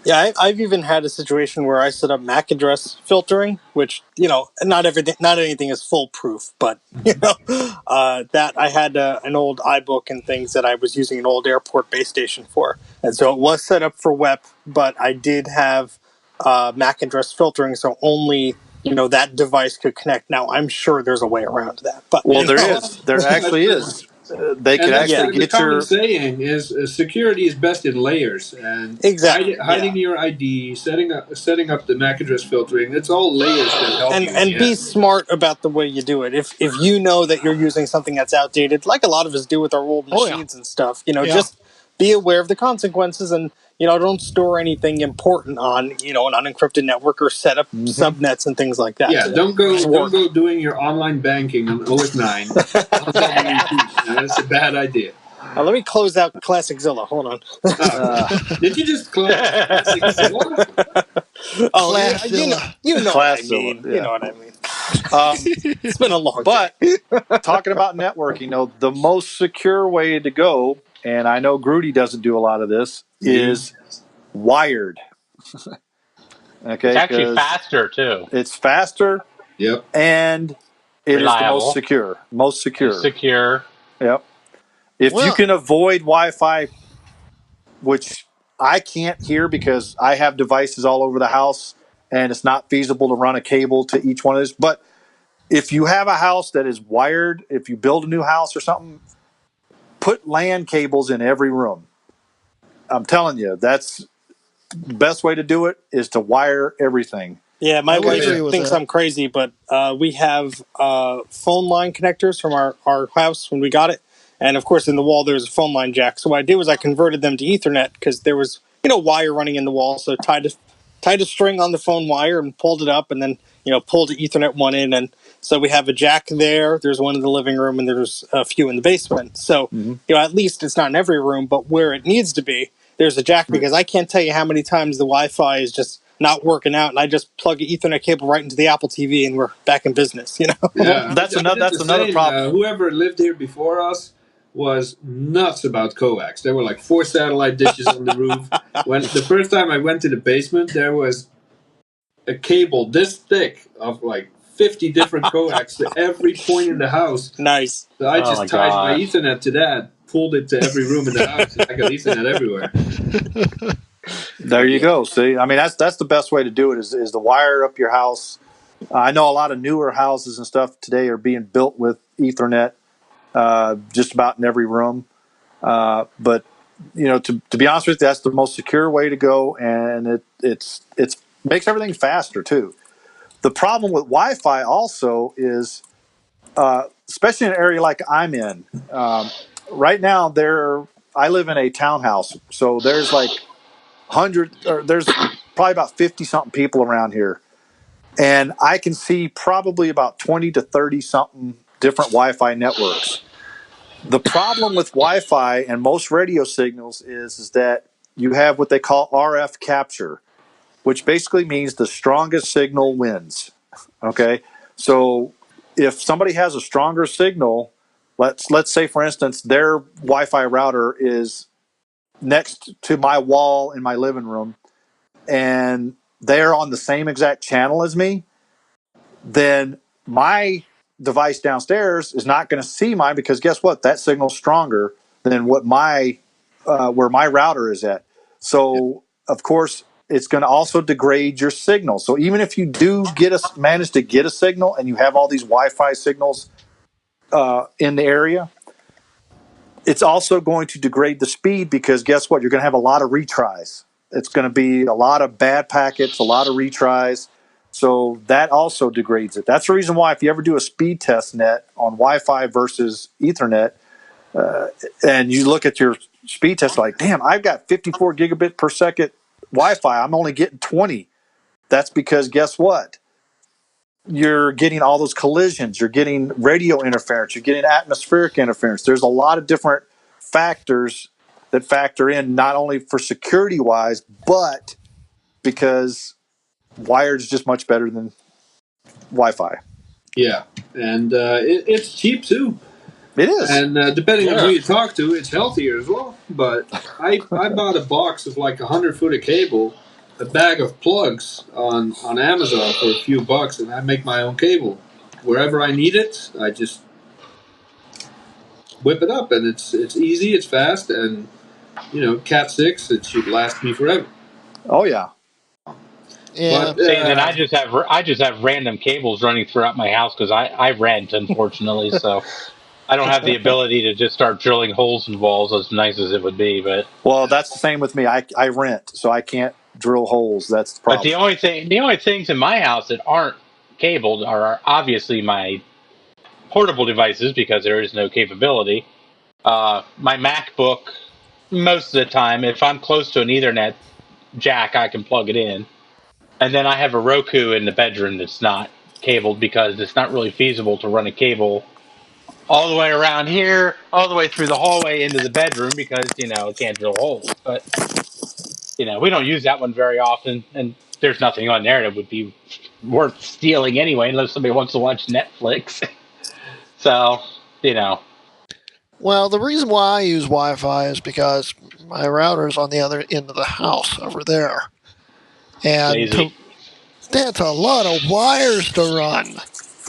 Yeah, I've even had a situation where I set up MAC address filtering, which, not anything is foolproof, but, that I had an old iBook and things that I was using an old airport base station for. And so it was set up for WEP, but I did have MAC address filtering, so only, that device could connect. Now, I'm sure there's a way around that. But There is. There actually is. They can actually the get common saying is security is best in layers, and exactly hiding your ID, setting up the MAC address filtering. It's all layers that help you. And be smart about the way you do it. If you know that you're using something that's outdated, like a lot of us do with our old machines and stuff, just be aware of the consequences, and don't store anything important on an unencrypted network or set up subnets and things like that. Yeah, don't go doing your online banking on OS 9. That's a bad idea. Let me close out ClassicZilla. Hold on. Did you just close ClassicZilla? You know what I mean. Yeah. You know what I mean. It's been a long But talking about networking, the most secure way to go, and I know Grudy doesn't do a lot of this, is wired. Okay, it's actually faster too. It's faster. Yep. And it reliable. is the most secure. Most secure. It's secure. Yep. If you can avoid Wi-Fi, which I can't hear because I have devices all over the house and it's not feasible to run a cable to each one of those. But if you have a house that is wired, if you build a new house or something, put LAN cables in every room. I'm telling you, that's the best way to do it, is to wire everything. Yeah, my wife thinks I'm crazy, but we have phone line connectors from our house when we got it. And, of course, in the wall, there's a phone line jack. So what I did was I converted them to Ethernet because there was, wire running in the wall. So tied a string on the phone wire and pulled it up, and then, pulled the Ethernet one in. And so we have a jack there. There's one in the living room, and there's a few in the basement. So, at least it's not in every room, but where it needs to be, there's a jack, because I can't tell you how many times the Wi-Fi is just not working out, and I just plug an Ethernet cable right into the Apple TV, and we're back in business. Yeah, that's another problem. Whoever lived here before us was nuts about coax. There were like 4 satellite dishes on the roof. When the first time I went to the basement, there was a cable this thick of like 50 different coax to every point in the house. Nice. So I just tied my Ethernet to that, pulled it to every room in the house, and I got Ethernet everywhere. There you go. See, I mean, that's the best way to do it is to wire up your house. I know a lot of newer houses and stuff today are being built with Ethernet just about in every room. But to be honest with you, that's the most secure way to go, and it's makes everything faster too. The problem with Wi-Fi also is, especially in an area like I'm in, right now I live in a townhouse, so there's like there's probably about 50 something people around here, and I can see probably about 20 to 30 something different Wi-Fi networks. The problem with Wi-Fi and most radio signals is that you have what they call RF capture, which basically means the strongest signal wins. Okay, so if somebody has a stronger signal, let's say for instance their Wi-Fi router is next to my wall in my living room, and they're on the same exact channel as me, then my device downstairs is not going to see mine, because guess what? That signal's stronger than what where my router is at. So of course it's going to also degrade your signal. So even if you do manage to get a signal and you have all these Wi-Fi signals in the area, it's also going to degrade the speed, because guess what? You're going to have a lot of retries. It's going to be a lot of bad packets, a lot of retries. So that also degrades it. That's the reason why if you ever do a speed test net on Wi-Fi versus Ethernet, and you look at your speed test like, damn, I've got 54 gigabit per second Wi-Fi. I'm only getting 20. That's because guess what? You're getting all those collisions. You're getting radio interference. You're getting atmospheric interference. There's a lot of different factors that factor in, not only for security-wise, but because wired is just much better than Wi-Fi. Yeah, and it's cheap too. It is. And depending on who you talk to, it's healthier as well. But I bought a box of like 100 foot of cable, a bag of plugs on Amazon for a few bucks, and I make my own cable. Wherever I need it, I just whip it up, and it's easy, it's fast, and Cat 6, it should last me forever. Oh yeah. Yeah. But, See, then I just have random cables running throughout my house because I rent, unfortunately, so I don't have the ability to just start drilling holes in walls, as nice as it would be. But well, that's the same with me. I rent, so I can't drill holes. That's the problem. But the only things in my house that aren't cabled are obviously my portable devices, because there is no capability. My MacBook, most of the time, if I'm close to an Ethernet jack, I can plug it in. And then I have a Roku in the bedroom that's not cabled, because it's not really feasible to run a cable all the way around here, all the way through the hallway into the bedroom, because, it can't drill holes. But, we don't use that one very often, and there's nothing on there that would be worth stealing anyway, unless somebody wants to watch Netflix. So, Well, the reason why I use Wi-Fi is because my router is on the other end of the house over there. And that's a lot of wires to run.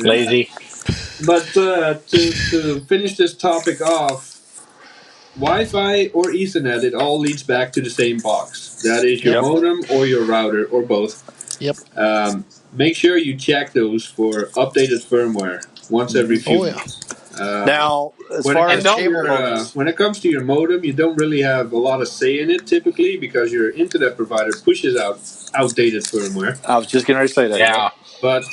Lazy. But to finish this topic off, Wi-Fi or Ethernet, it all leads back to the same box. That is your modem or your router or both. Yep. Make sure you check those for updated firmware once every few months. Now, when it comes to your modem, you don't really have a lot of say in it typically, because your internet provider pushes out outdated firmware. I was just going to say that. Yeah. But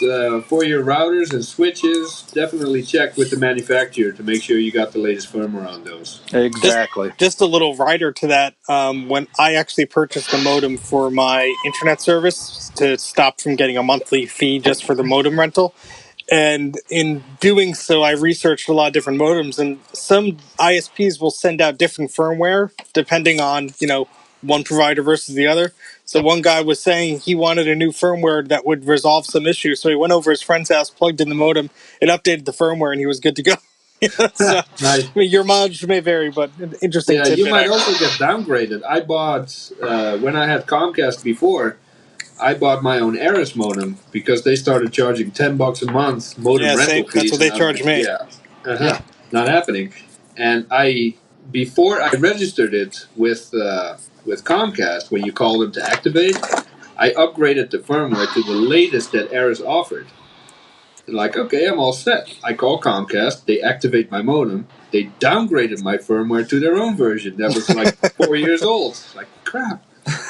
for your routers and switches, definitely check with the manufacturer to make sure you got the latest firmware on those. Exactly. Just a little rider to that. When I actually purchased a modem for my internet service to stop from getting a monthly fee just for the modem rental, and in doing so, I researched a lot of different modems, and some ISPs will send out different firmware depending on, one provider versus the other. So one guy was saying he wanted a new firmware that would resolve some issues. So he went over his friend's house, plugged in the modem, it updated the firmware, and he was good to go. So, nice. I mean, your mileage may vary, but interesting. Yeah, you might also get downgraded. I bought, when I had Comcast before, I bought my own Aris modem because they started charging $10 a month modem rental fees. That's what they charge me. Not happening. And I before I registered it with Comcast, when you call them to activate, I upgraded the firmware to the latest that Aris offered. Like, okay, I'm all set. I call Comcast, they activate my modem, they downgraded my firmware to their own version that was like 4 years old. Like, crap.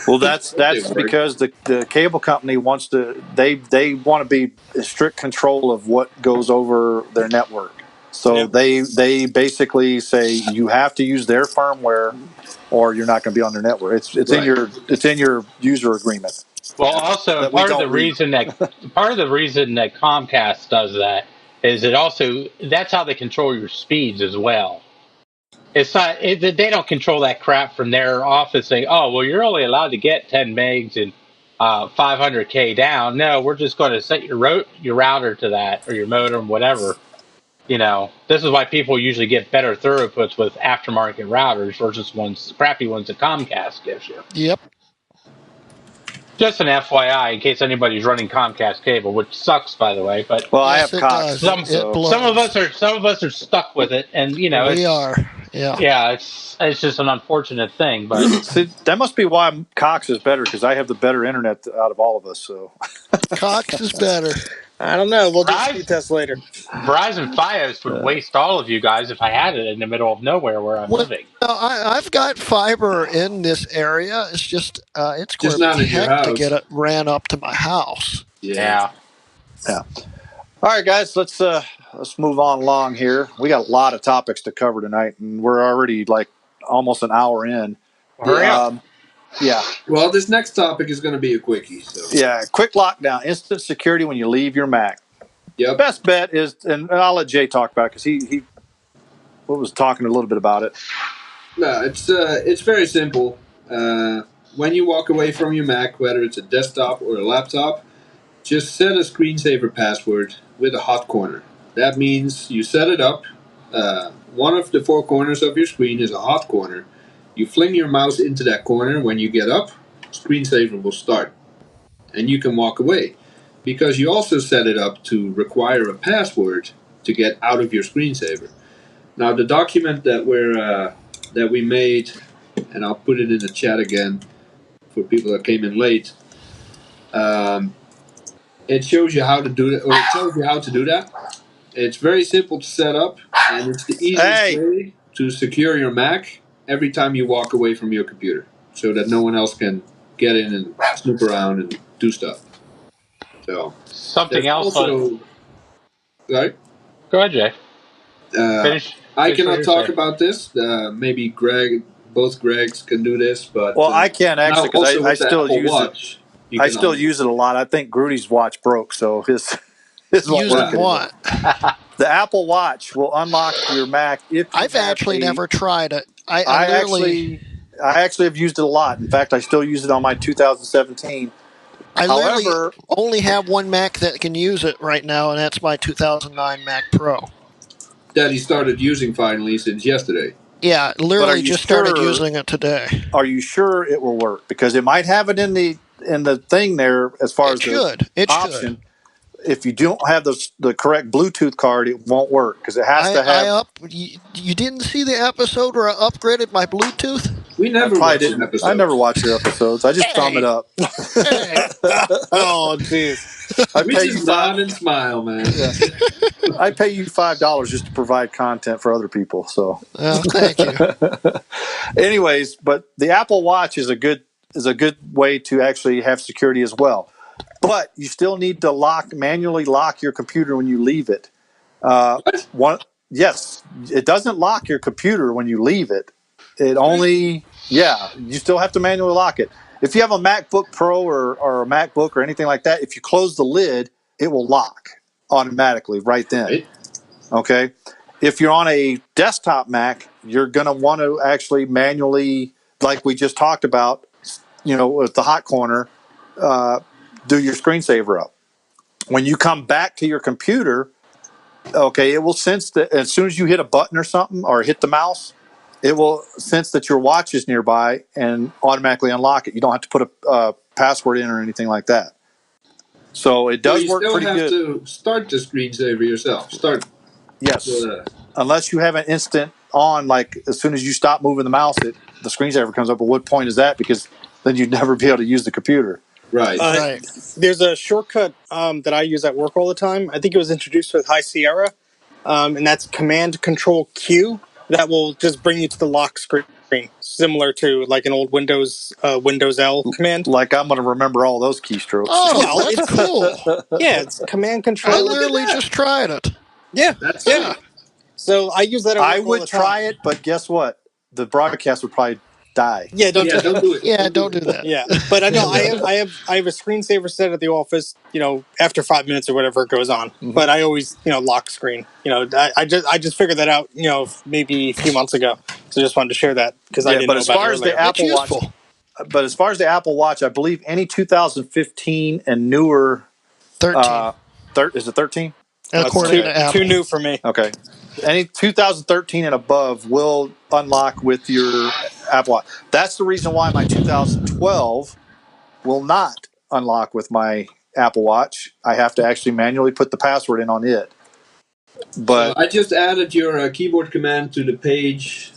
Well, that's because the cable company wants to they want to be in strict control of what goes over their network. So they basically say you have to use their firmware or you're not going to be on their network. It's in your user agreement. Well, also part of the reason that Comcast does that is that's how they control your speeds as well. It's not they don't control that crap from their office saying, oh, well, you're only allowed to get 10 megs and 500K down. No, we're just going to set your router to that or your modem, whatever. This is why people usually get better throughputs with aftermarket routers versus crappy ones that Comcast gives you. Yep. Just an FYI, in case anybody's running Comcast cable, which sucks, by the way. But I have Cox. Some of us are stuck with it, and we are. Yeah, it's just an unfortunate thing. But see, that must be why Cox is better because I have the better internet out of all of us. So Cox is better. I don't know. We'll do a speed test later. Verizon Fios would waste all of you guys if I had it in the middle of nowhere where I'm living. I've got fiber in this area. It's just it's just not in your house to get it ran up to my house. Yeah. All right, guys, let's move on along here. We got a lot of topics to cover tonight, and we're already like almost an hour in. Hurry up. Yeah. Well, this next topic is going to be a quickie. So. Yeah, quick lockdown, instant security when you leave your Mac. Yep. Best bet is, and I'll let Jay talk about it because he was talking a little bit about it. No, it's very simple. When you walk away from your Mac, whether it's a desktop or a laptop, just set a screensaver password with a hot corner. That means you set it up. One of the four corners of your screen is a hot corner. You fling your mouse into that corner. When you get up, screensaver will start. And you can walk away. Because you also set it up to require a password to get out of your screensaver. Now, the document that we made, and I'll put it in the chat again for people that came in late, it shows you how to do it, or it tells you how to do that. It's very simple to set up, and it's the easiest way to secure your Mac every time you walk away from your computer, so that no one else can get in and snoop around and do stuff. So something else. Right? Go ahead, Jay. I cannot talk about this. Maybe both Gregs can do this, but I can actually because I still use watch, it. I still use it a lot. I think Grudy's watch broke, so his won't work anymore. The Apple Watch will unlock your Mac if I've actually never tried it. I actually have used it a lot. In fact, I still use it on my 2017. However, only have one Mac that can use it right now, and that's my 2009 Mac Pro. That he started using finally since yesterday. Yeah, literally just started using it today. Are you sure it will work? Because it might have it in the thing there as far as the option. If you don't have the correct Bluetooth card, it won't work because it has to have. You didn't see the episode where I upgraded my Bluetooth? We never watched an episode. I never watch your episodes. I just thumb it up. Oh, jeez. We just nod and smile, man. Yeah. I pay you $5 just to provide content for other people. So, thank you. Anyways, but the Apple Watch is a good way to actually have security as well. But you still need to manually lock your computer when you leave it. Yes, it doesn't lock your computer when you leave it. It only, you still have to manually lock it. If you have a MacBook Pro or a MacBook or anything like that, if you close the lid, it will lock automatically right then. Right. Okay? If you're on a desktop Mac, you're going to want to actually manually, like we just talked about, with the hot corner, do your screensaver up. When you come back to your computer, it will sense that as soon as you hit a button or something or hit the mouse, it will sense that your watch is nearby and automatically unlock it. You don't have to put a password in or anything like that. So it does work pretty good. You still have to start the screensaver yourself. Yes. Unless you have an instant on, like as soon as you stop moving the mouse, the screensaver comes up. But what point is that? Because then you'd never be able to use the computer. Right. Right. There's a shortcut that I use at work all the time. I think it was introduced with High Sierra, and that's Command Control Q. That will just bring you to the lock screen, similar to like an old Windows L command. Like I'm going to remember all those keystrokes. Oh, that's cool. Yeah, it's Command Control. I literally just tried it. Yeah, That's yeah. it. So I use that at work I all would the time. try it, but guess what? The broadcast would probably die. Yeah, don't Yeah, don't do it. Yeah, don't do that. Yeah, but I know I have a screensaver set at the office. After 5 minutes or whatever it goes on. Mm-hmm. But I always lock screen. I just figured that out. Maybe a few months ago. So just wanted to share that because I didn't but know as about far it as earlier. the Apple That's Watch, useful. but as far as the Apple Watch, I believe any 2015 and newer. 13. Is it 13? According to Apple. Too new for me. Okay. Any 2013 and above will unlock with your Apple Watch. That's the reason why my 2012 will not unlock with my Apple Watch. I have to actually manually put the password in on it. But I just added your keyboard command to the page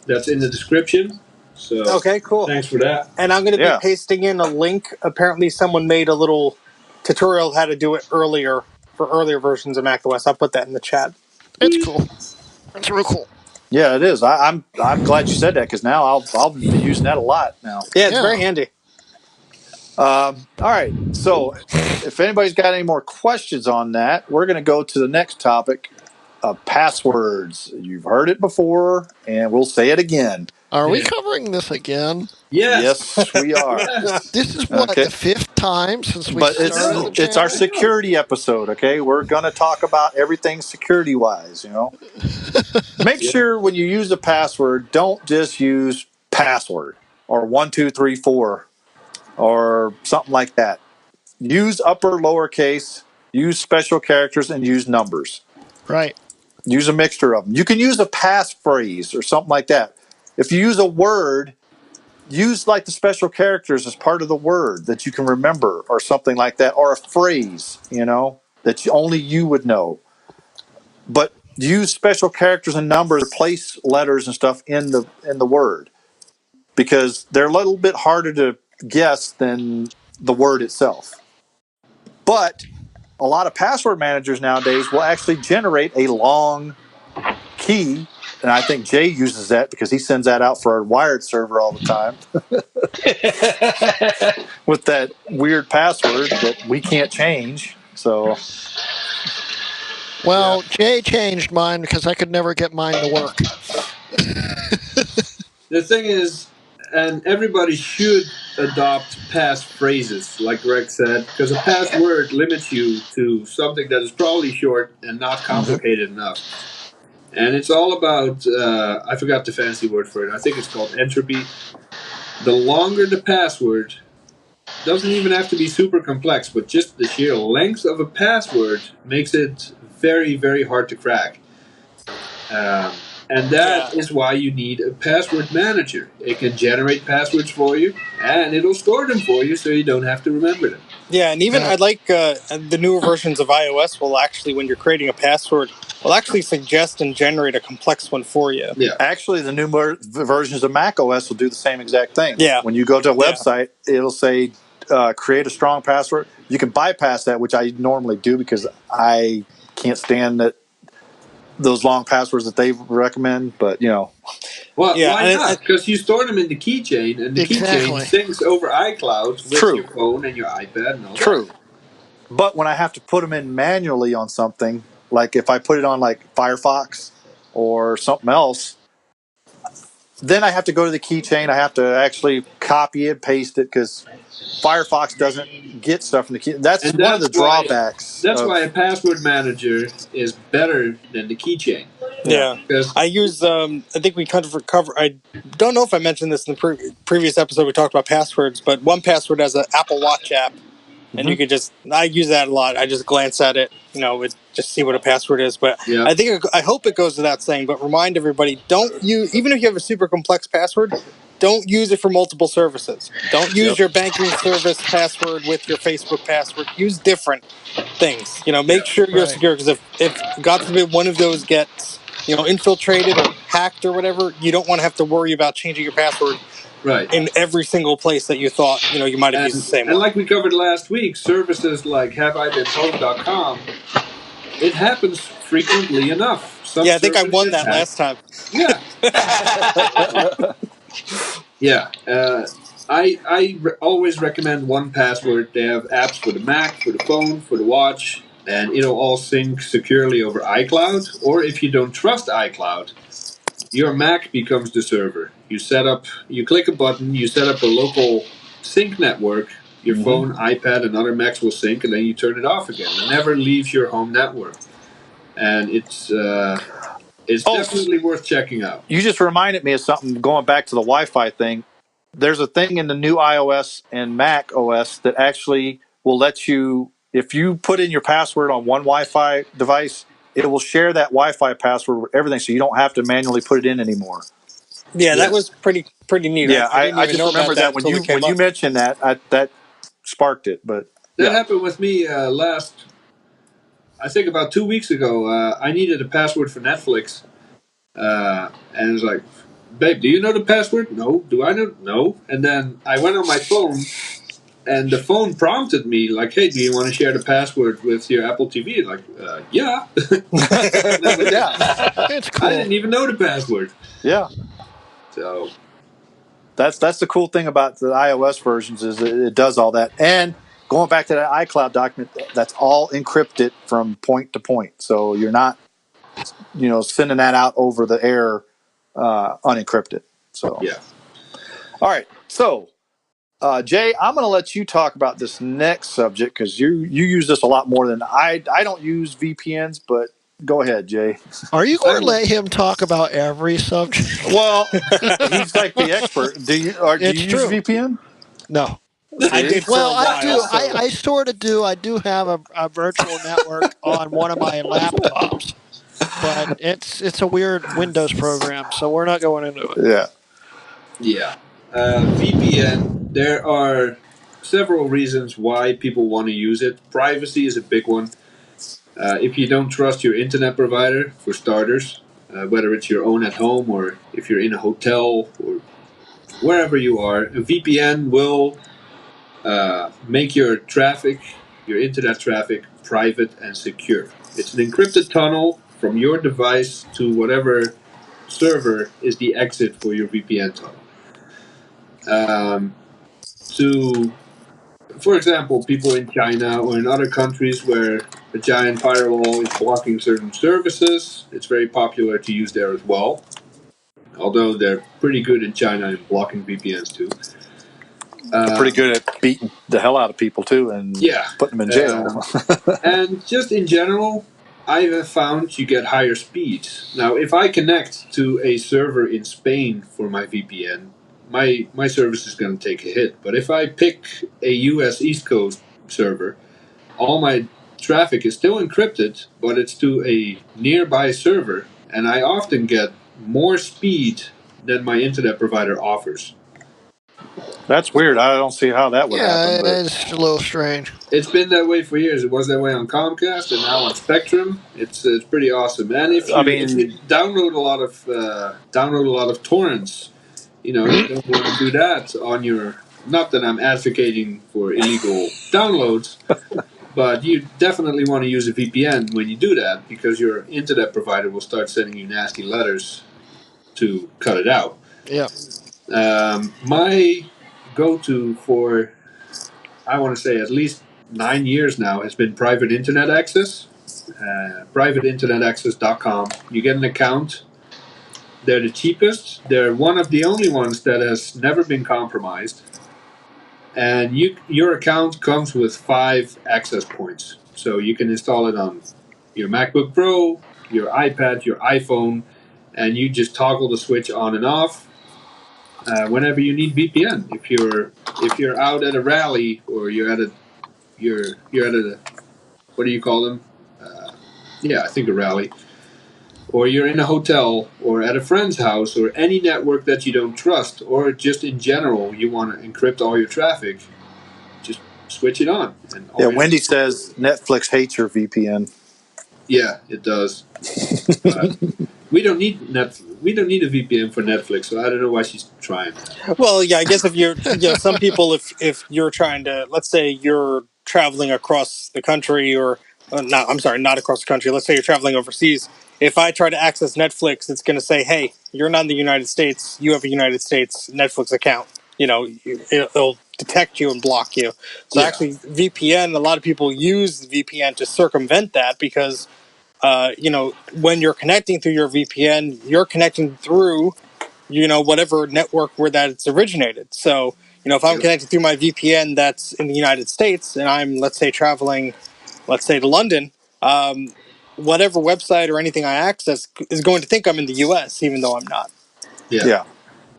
that's in the description. So Okay, cool. thanks for that. And I'm going to Yeah. be pasting in a link. Apparently, someone made a little tutorial how to do it earlier for earlier versions of macOS. I'll put that in the chat. It's cool. It's real cool. yeah, it is. I'm glad you said that because now I'll be using that a lot now. Yeah, it's Yeah. very handy. All right. So if anybody's got any more questions on that, we're going to go to the next topic of passwords. You've heard it before, and we'll say it again. Are we covering this again? Yes. Yes, we are. This is what, Okay. the 5th time since we But started the it's our channel? security episode, okay? We're going to talk about everything security-wise, Make sure when you use a password, don't just use password or 1234 or something like that. Use upper, lowercase, use special characters, and use numbers. Right. Use a mixture of them. You can use a passphrase or something like that. If you use a word, use like the special characters as part of the word that you can remember or something like that, or a phrase, that only you would know. But use special characters and numbers, replace letters and stuff in the word because they're a little bit harder to guess than the word itself. But a lot of password managers nowadays will actually generate a long key, and I think Jay uses that because he sends that out for our wired server all the time with that weird password that we can't change. So, Well, Jay changed mine because I could never get mine to work. The thing is, and everybody should adopt passphrases, like Greg said, because a password limits you to something that is probably short and not complicated enough. And it's all about, I forgot the fancy word for it. I think it's called entropy. The longer the password, doesn't even have to be super complex, but just the sheer length of a password makes it very, very hard to crack. And that is why you need a password manager. It can generate passwords for you, and it'll store them for you so you don't have to remember them. Yeah, and even I like the newer versions of iOS will actually, when you're creating a password, will actually suggest and generate a complex one for you. Yeah. actually, the new versions of Mac OS will do the same exact thing. Yeah. When you go to a website, it'll say create a strong password. You can bypass that, which I normally do because I can't stand those long passwords that they recommend. But Well, Yeah, why and not? Because you store them in the keychain, and the Exactly. keychain syncs over iCloud with True. your phone and your iPad and all true. But when I have to put them in manually on something, like if I put it on like Firefox or something else, then I have to go to the keychain. I have to actually copy it, paste it, because Firefox doesn't get stuff from the key. That's And one of the that's why- drawbacks. That's of- why a password manager is better than the keychain. Yeah. Because I use, I think we kind of cover, I don't know if I mentioned this in the previous episode we talked about passwords, but 1Password has an Apple Watch app, and you could I use that a lot. I just glance at it, just see what a password is. But Yeah. I hope it goes without saying, but remind everybody, don't use, even if you have a super complex password, don't use it for multiple services. Don't use your banking service password with your Facebook password. Use different things. Make sure you're Right. secure, because if God forbid one of those gets infiltrated or hacked or whatever, you don't want to have to worry about changing your password in every single place that you thought you might have used the same one. And like we covered last week, services like HaveIBeenPwned.com, it happens frequently enough. I think I won that last time. Yeah. I always recommend 1Password. They have apps for the Mac, for the phone, for the watch, and it'll all sync securely over iCloud. Or if you don't trust iCloud, your Mac becomes the server. You click a button, you set up a local sync network. Your phone, iPad, and other Macs will sync, and then you turn it off again. It never leaves your home network, and it's definitely worth checking out. You just reminded me of something. Going back to the Wi-Fi thing, there's a thing in the new iOS and Mac OS that actually will let you, if you put in your password on one Wi-Fi device, it will share that Wi-Fi password with everything, so you don't have to manually put it in anymore. Yeah, that was pretty neat. Yeah, I just remember that when you mentioned that, that sparked it. But that happened with me I think about 2 weeks ago. I needed a password for Netflix, and it was like, babe, do you know the password? No. Do I know? No. And then I went on my phone, and the phone prompted me, like, hey, do you want to share the password with your Apple TV? Like, yeah. It's cool. I didn't even know the password. Yeah. So that's the cool thing about the iOS versions is it does all that. And going back to that iCloud document, that's all encrypted from point to point. So you're not, sending that out over the air unencrypted. So yeah. All right. So Jay, I'm going to let you talk about this next subject because you use this a lot more than I don't use VPNs, but go ahead, Jay. Are you going to let him talk about every subject? Well, he's like the expert. Do you use VPN? No. I did. I sort of do. I do have a virtual network on one of my laptops, but it's a weird Windows program, so we're not going into it. Yeah. Yeah. VPN, there are several reasons why people want to use it. Privacy is a big one. If you don't trust your internet provider, for starters, whether it's your own at home or if you're in a hotel or wherever you are, a VPN will make your internet traffic, private and secure. It's an encrypted tunnel from your device to whatever server is the exit for your VPN tunnel. For example, people in China or in other countries where a giant firewall is blocking certain services, it's very popular to use there as well. Although they're pretty good in China in blocking VPNs too. They're pretty good at beating the hell out of people too and putting them in jail. And just in general, I have found you get higher speeds. Now, if I connect to a server in Spain for my VPN, my service is going to take a hit. But if I pick a US East Coast server, all my traffic is still encrypted, but it's to a nearby server, and I often get more speed than my internet provider offers. That's weird. I don't see how that would happen. Yeah, it's a little strange. It's been that way for years. It was that way on Comcast, and now on Spectrum. It's pretty awesome. And if you download a lot of torrents, you don't want to do that on your. Not that I'm advocating for illegal downloads, but you definitely want to use a VPN when you do that because your internet provider will start sending you nasty letters to cut it out. Yeah. My go-to for, I want to say, at least 9 years now has been private internet access. PrivateInternetAccess.com. You get an account. They're the cheapest. They're one of the only ones that has never been compromised. And your account comes with 5 access points. So you can install it on your MacBook Pro, your iPad, your iPhone, and you just toggle the switch on and off whenever you need VPN. If you're out at a rally or you're at a what do you call them? I think a rally. Or you're in a hotel or at a friend's house or any network that you don't trust, or just in general you want to encrypt all your traffic, just switch it on. And Wendy says Netflix hates your VPN. Yeah, it does. We don't need We don't need a VPN for Netflix, so I don't know why she's trying. Well, yeah, I guess if you're, some people, if you're trying to, let's say you're traveling across the country, or not, I'm sorry, not across the country. Let's say you're traveling overseas. If I try to access Netflix, it's going to say, "Hey, you're not in the United States. You have a United States Netflix account." It'll detect you and block you. So actually, VPN. A lot of people use VPN to circumvent that because, when you're connecting through your VPN, you're connecting through whatever network where that it's originated. So, if I'm connected through my VPN that's in the United States and I'm, let's say, traveling, let's say, to London, whatever website or anything I access is going to think I'm in the US, even though I'm not. Yeah.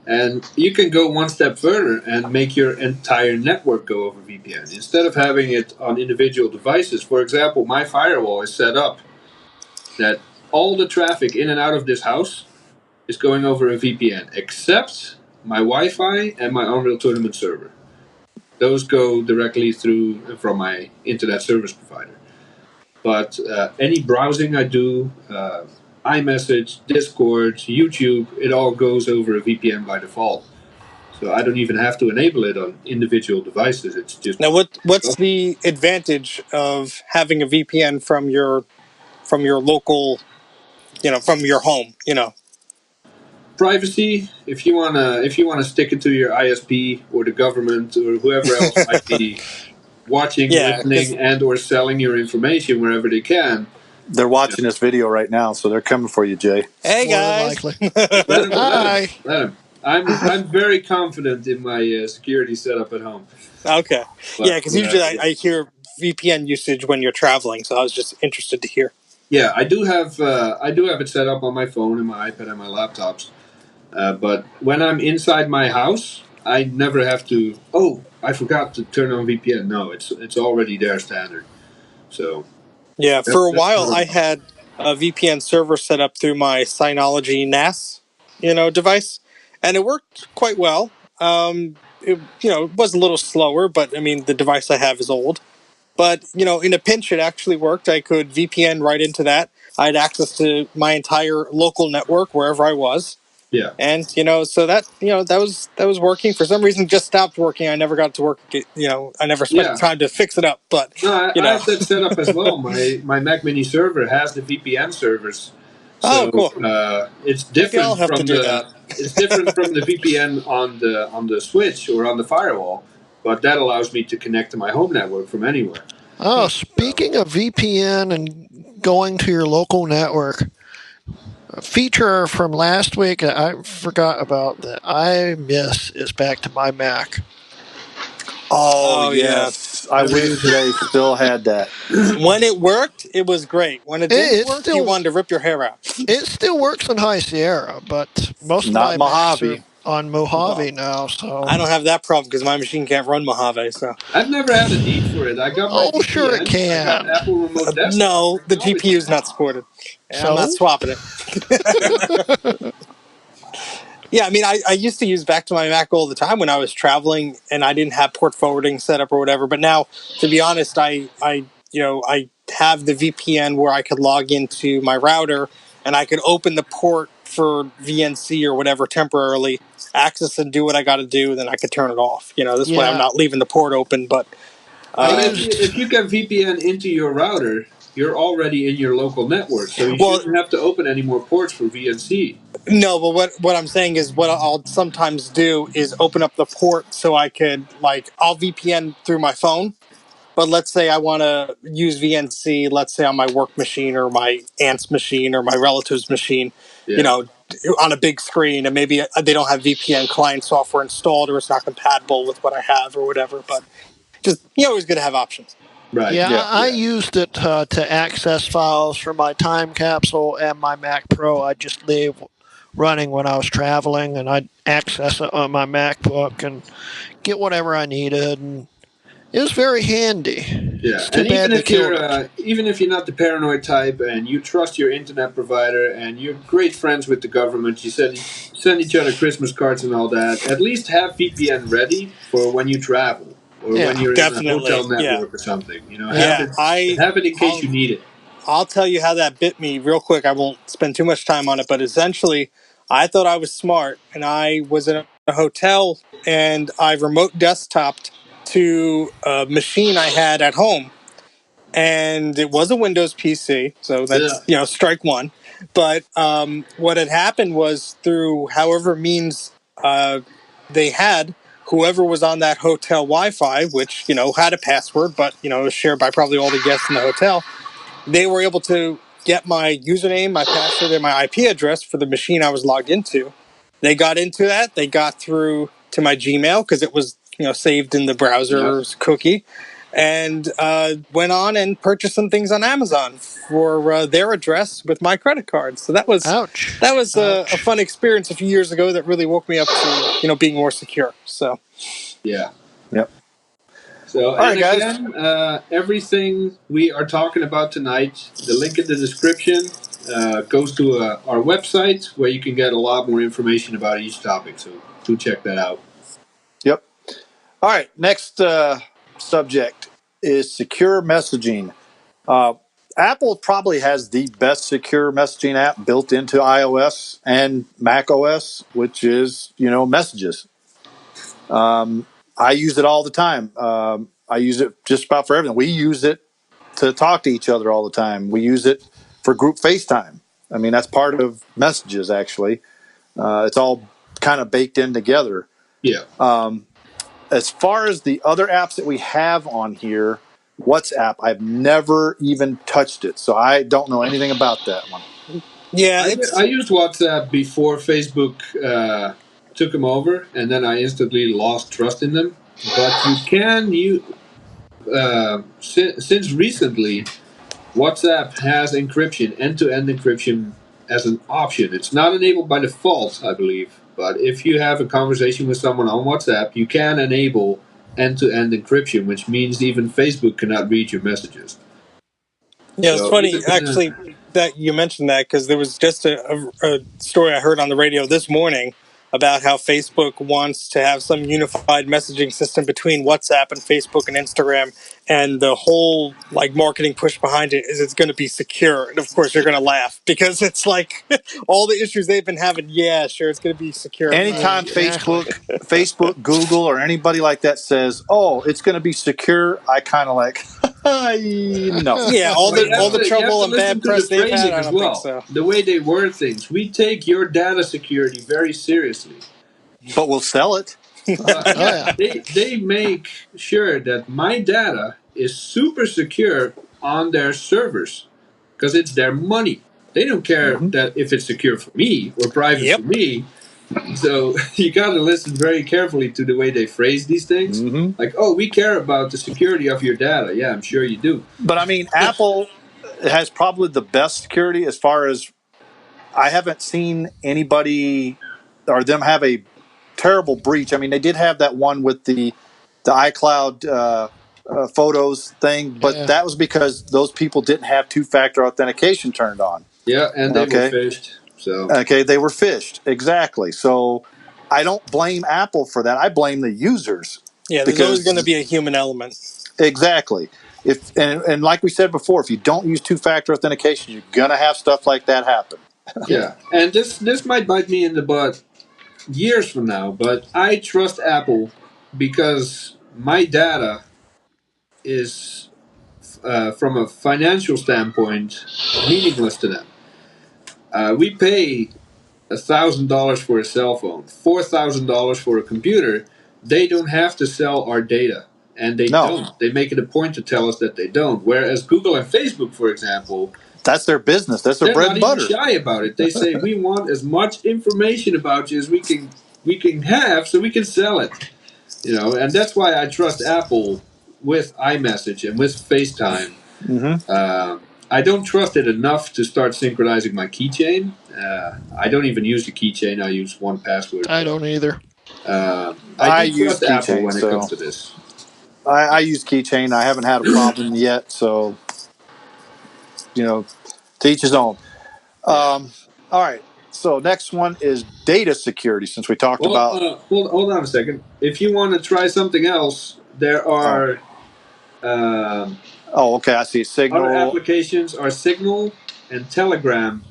And you can go one step further and make your entire network go over VPN. Instead of having it on individual devices, for example, my firewall is set up that all the traffic in and out of this house is going over a VPN, except my Wi-Fi and my Unreal Tournament server. Those go directly through from my internet service provider. But any browsing I do, iMessage, Discord, YouTube, it all goes over a VPN by default. So I don't even have to enable it on individual devices. It's just now. What's the advantage of having a VPN from your local, from your home? Privacy. If you wanna stick it to your ISP or the government or whoever else might be watching, listening, and or selling your information wherever they can. They're watching this video right now, so they're coming for you, Jay. Hey guys, let them. I'm very confident in my security setup at home. Okay, because usually I hear VPN usage when you're traveling, so I was just interested to hear. Yeah, I do have it set up on my phone and my iPad and my laptops. But when I'm inside my house, I never have to. Oh, I forgot to turn on VPN. No, it's already there standard. So yeah, for a while I had a VPN server set up through my Synology NAS, device, and it worked quite well. It was a little slower, but I mean the device I have is old. But in a pinch, it actually worked. I could VPN right into that. I had access to my entire local network wherever I was. Yeah. And so that that was working. For some reason, just stopped working. I never got to work. I never spent time to fix it up. But no, I have that set up as well. My Mac Mini server has the VPN servers. So, cool. It's different from it's different from the VPN on the switch or on the firewall, but that allows me to connect to my home network from anywhere. Oh, speaking of VPN and going to your local network, a feature from last week that I forgot about that I miss is back to my Mac. Oh yes. I wish they still had that. When it worked, it was great. When it didn't work, you wanted to rip your hair out. It still works on High Sierra, but most of my Macs are on Mojave now. So I don't have that problem because my machine can't run Mojave. So I've never had a need for it. I got my VPN, sure it can. I got Apple Remote Desktop. No, the GPU is not supported. So? I'm not swapping it. Yeah, I mean, I used to use back to my Mac all the time when I was traveling and I didn't have port forwarding set up or whatever. But now, to be honest, I have the VPN where I could log into my router and I could open the port for VNC or whatever temporarily, access and do what I got to do. Then I could turn it off. This way I'm not leaving the port open. But if you can VPN into your router, you're already in your local network, so you shouldn't have to open any more ports for VNC. No, but what I'm saying is what I'll sometimes do is open up the port so I could, I'll VPN through my phone, but let's say I want to use VNC, let's say on my work machine or my aunt's machine or my relative's machine, on a big screen, and maybe they don't have VPN client software installed or it's not compatible with what I have or whatever, but just, always good to have options. Right. Yeah, I used it to access files from my time capsule and my Mac Pro. I just leave running when I was traveling, and I'd access it on my MacBook and get whatever I needed. And it was very handy. Yeah, and even if you're not the paranoid type and you trust your internet provider and you're great friends with the government, you send each other Christmas cards and all that, at least have VPN ready for when you travel or when you're in a hotel network or something. Have it in case you need it. I'll tell you how that bit me real quick. I won't spend too much time on it, but essentially, I thought I was smart, and I was in a hotel, and I remote desktoped to a machine I had at home, and it was a Windows PC, so that's strike one. But what had happened was through however means they had, whoever was on that hotel Wi-Fi, which had a password, but was shared by probably all the guests in the hotel. They were able to get my username, my password, and my IP address for the machine I was logged into. They got into that. They got through to my Gmail because it was saved in the browser's cookie, and went on and purchased some things on Amazon for their address with my credit card. So that was a fun experience a few years ago that really woke me up to being more secure. So yeah. Yep. So, all right, guys. Again, everything we are talking about tonight, the link in the description goes to our website where you can get a lot more information about each topic. So, do check that out. Yep. All right. Next subject is secure messaging. Apple probably has the best secure messaging app built into iOS and Mac OS, which is, Messages. I use it all the time. I use it just about for everything. We use it to talk to each other all the time. We use it for group FaceTime. I mean, that's part of Messages, actually. It's all kind of baked in together. Yeah. As far as the other apps that we have on here, WhatsApp, I've never even touched it, so I don't know anything about that one. Yeah, I used WhatsApp before Facebook took them over, and then I instantly lost trust in them. But since recently, WhatsApp has encryption, end-to-end encryption as an option. It's not enabled by default, I believe. But if you have a conversation with someone on WhatsApp, you can enable end-to-end encryption, which means even Facebook cannot read your messages. Yeah, it's funny, actually, that you mentioned that, because there was just a story I heard on the radio this morning about how Facebook wants to have some unified messaging system between WhatsApp and Facebook and Instagram, and the whole marketing push behind it is it's going to be secure. And of course, you're going to laugh because it's like all the issues they've been having. Yeah, sure, it's going to be secure. Anytime Facebook, Google, or anybody like that says, "Oh, it's going to be secure," I kind of like, no. Yeah, all the trouble and bad press they've had. I don't think so. The way they word things, we take your data security very seriously, but we'll sell it. They make sure that my data is super secure on their servers because it's their money. They don't care that if it's secure for me or private for me. So you got to listen very carefully to the way they phrase these things. Like, oh, we care about the security of your data. Yeah, I'm sure you do. But I mean, Apple has probably the best security as far as I haven't seen anybody or them have a terrible breach. I mean, they did have that one with the iCloud photos thing, but that was because those people didn't have two-factor authentication turned on. Yeah, and they were phished. So. Okay, they were phished. Exactly. So I don't blame Apple for that. I blame the users. Yeah, there's always going to be a human element. Exactly. And like we said before, if you don't use two-factor authentication, you're going to have stuff like that happen. Yeah, and this might bite me in the butt years from now, but I trust Apple because my data is, from a financial standpoint, meaningless to them. We pay $1,000 for a cell phone, $4,000 for a computer. They don't have to sell our data, and they don't. They make it a point to tell us that they don't. Whereas Google and Facebook, for example, that's their business. That's their bread and butter. They're not even shy about it. They say we want as much information about you as we can have, so we can sell it. And that's why I trust Apple with iMessage and with FaceTime. I don't trust it enough to start synchronizing my keychain. I don't even use the keychain. I use 1Password. I don't either. I use trust Apple when it comes to this. I use keychain. I haven't had a problem yet, so to each his own. All right. So next one is data security. Since we talked about, hold on a second. If you want to try something else, there are Oh, okay. I see. Signal. Other applications are Signal and Telegram.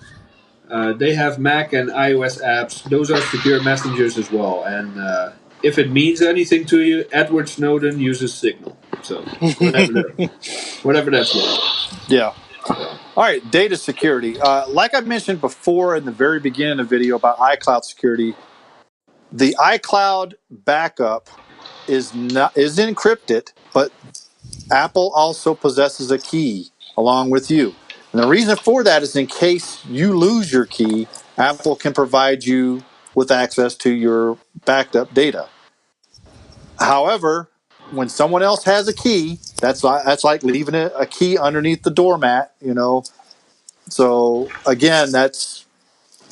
They have Mac and iOS apps. Those are secure messengers as well. And if it means anything to you, Edward Snowden uses Signal. So whatever that's worth. Yeah. All right. Data security. Like I mentioned before in the very beginning of the video about iCloud security, the iCloud backup is encrypted, but Apple also possesses a key along with you. And the reason for that is in case you lose your key, Apple can provide you with access to your backed up data. However, when someone else has a key, that's like leaving a key underneath the doormat, you know. So again,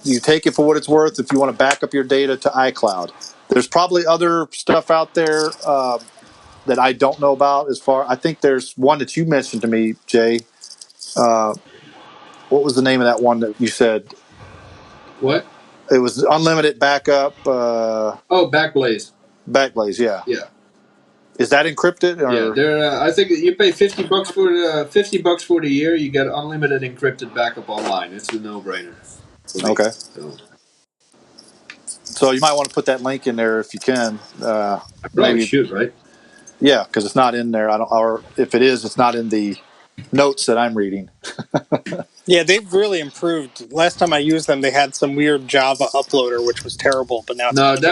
you take it for what it's worth if you want to back up your data to iCloud. There's probably other stuff out there that I don't know about. I think there's one that you mentioned to me, Jay. What was the name of that one that you said? What? It was unlimited backup. Backblaze. Backblaze, yeah. Yeah. Is that encrypted? Or? Yeah, I think you pay $50 for the year. You get unlimited encrypted backup online. It's a no-brainer. Okay. So you might want to put that link in there if you can. I probably should, right? Yeah, because it's not in there. Or if it is, it's not in the notes that I'm reading. Yeah, they've really improved. Last time I used them, they had some weird Java uploader, which was terrible. But now was. the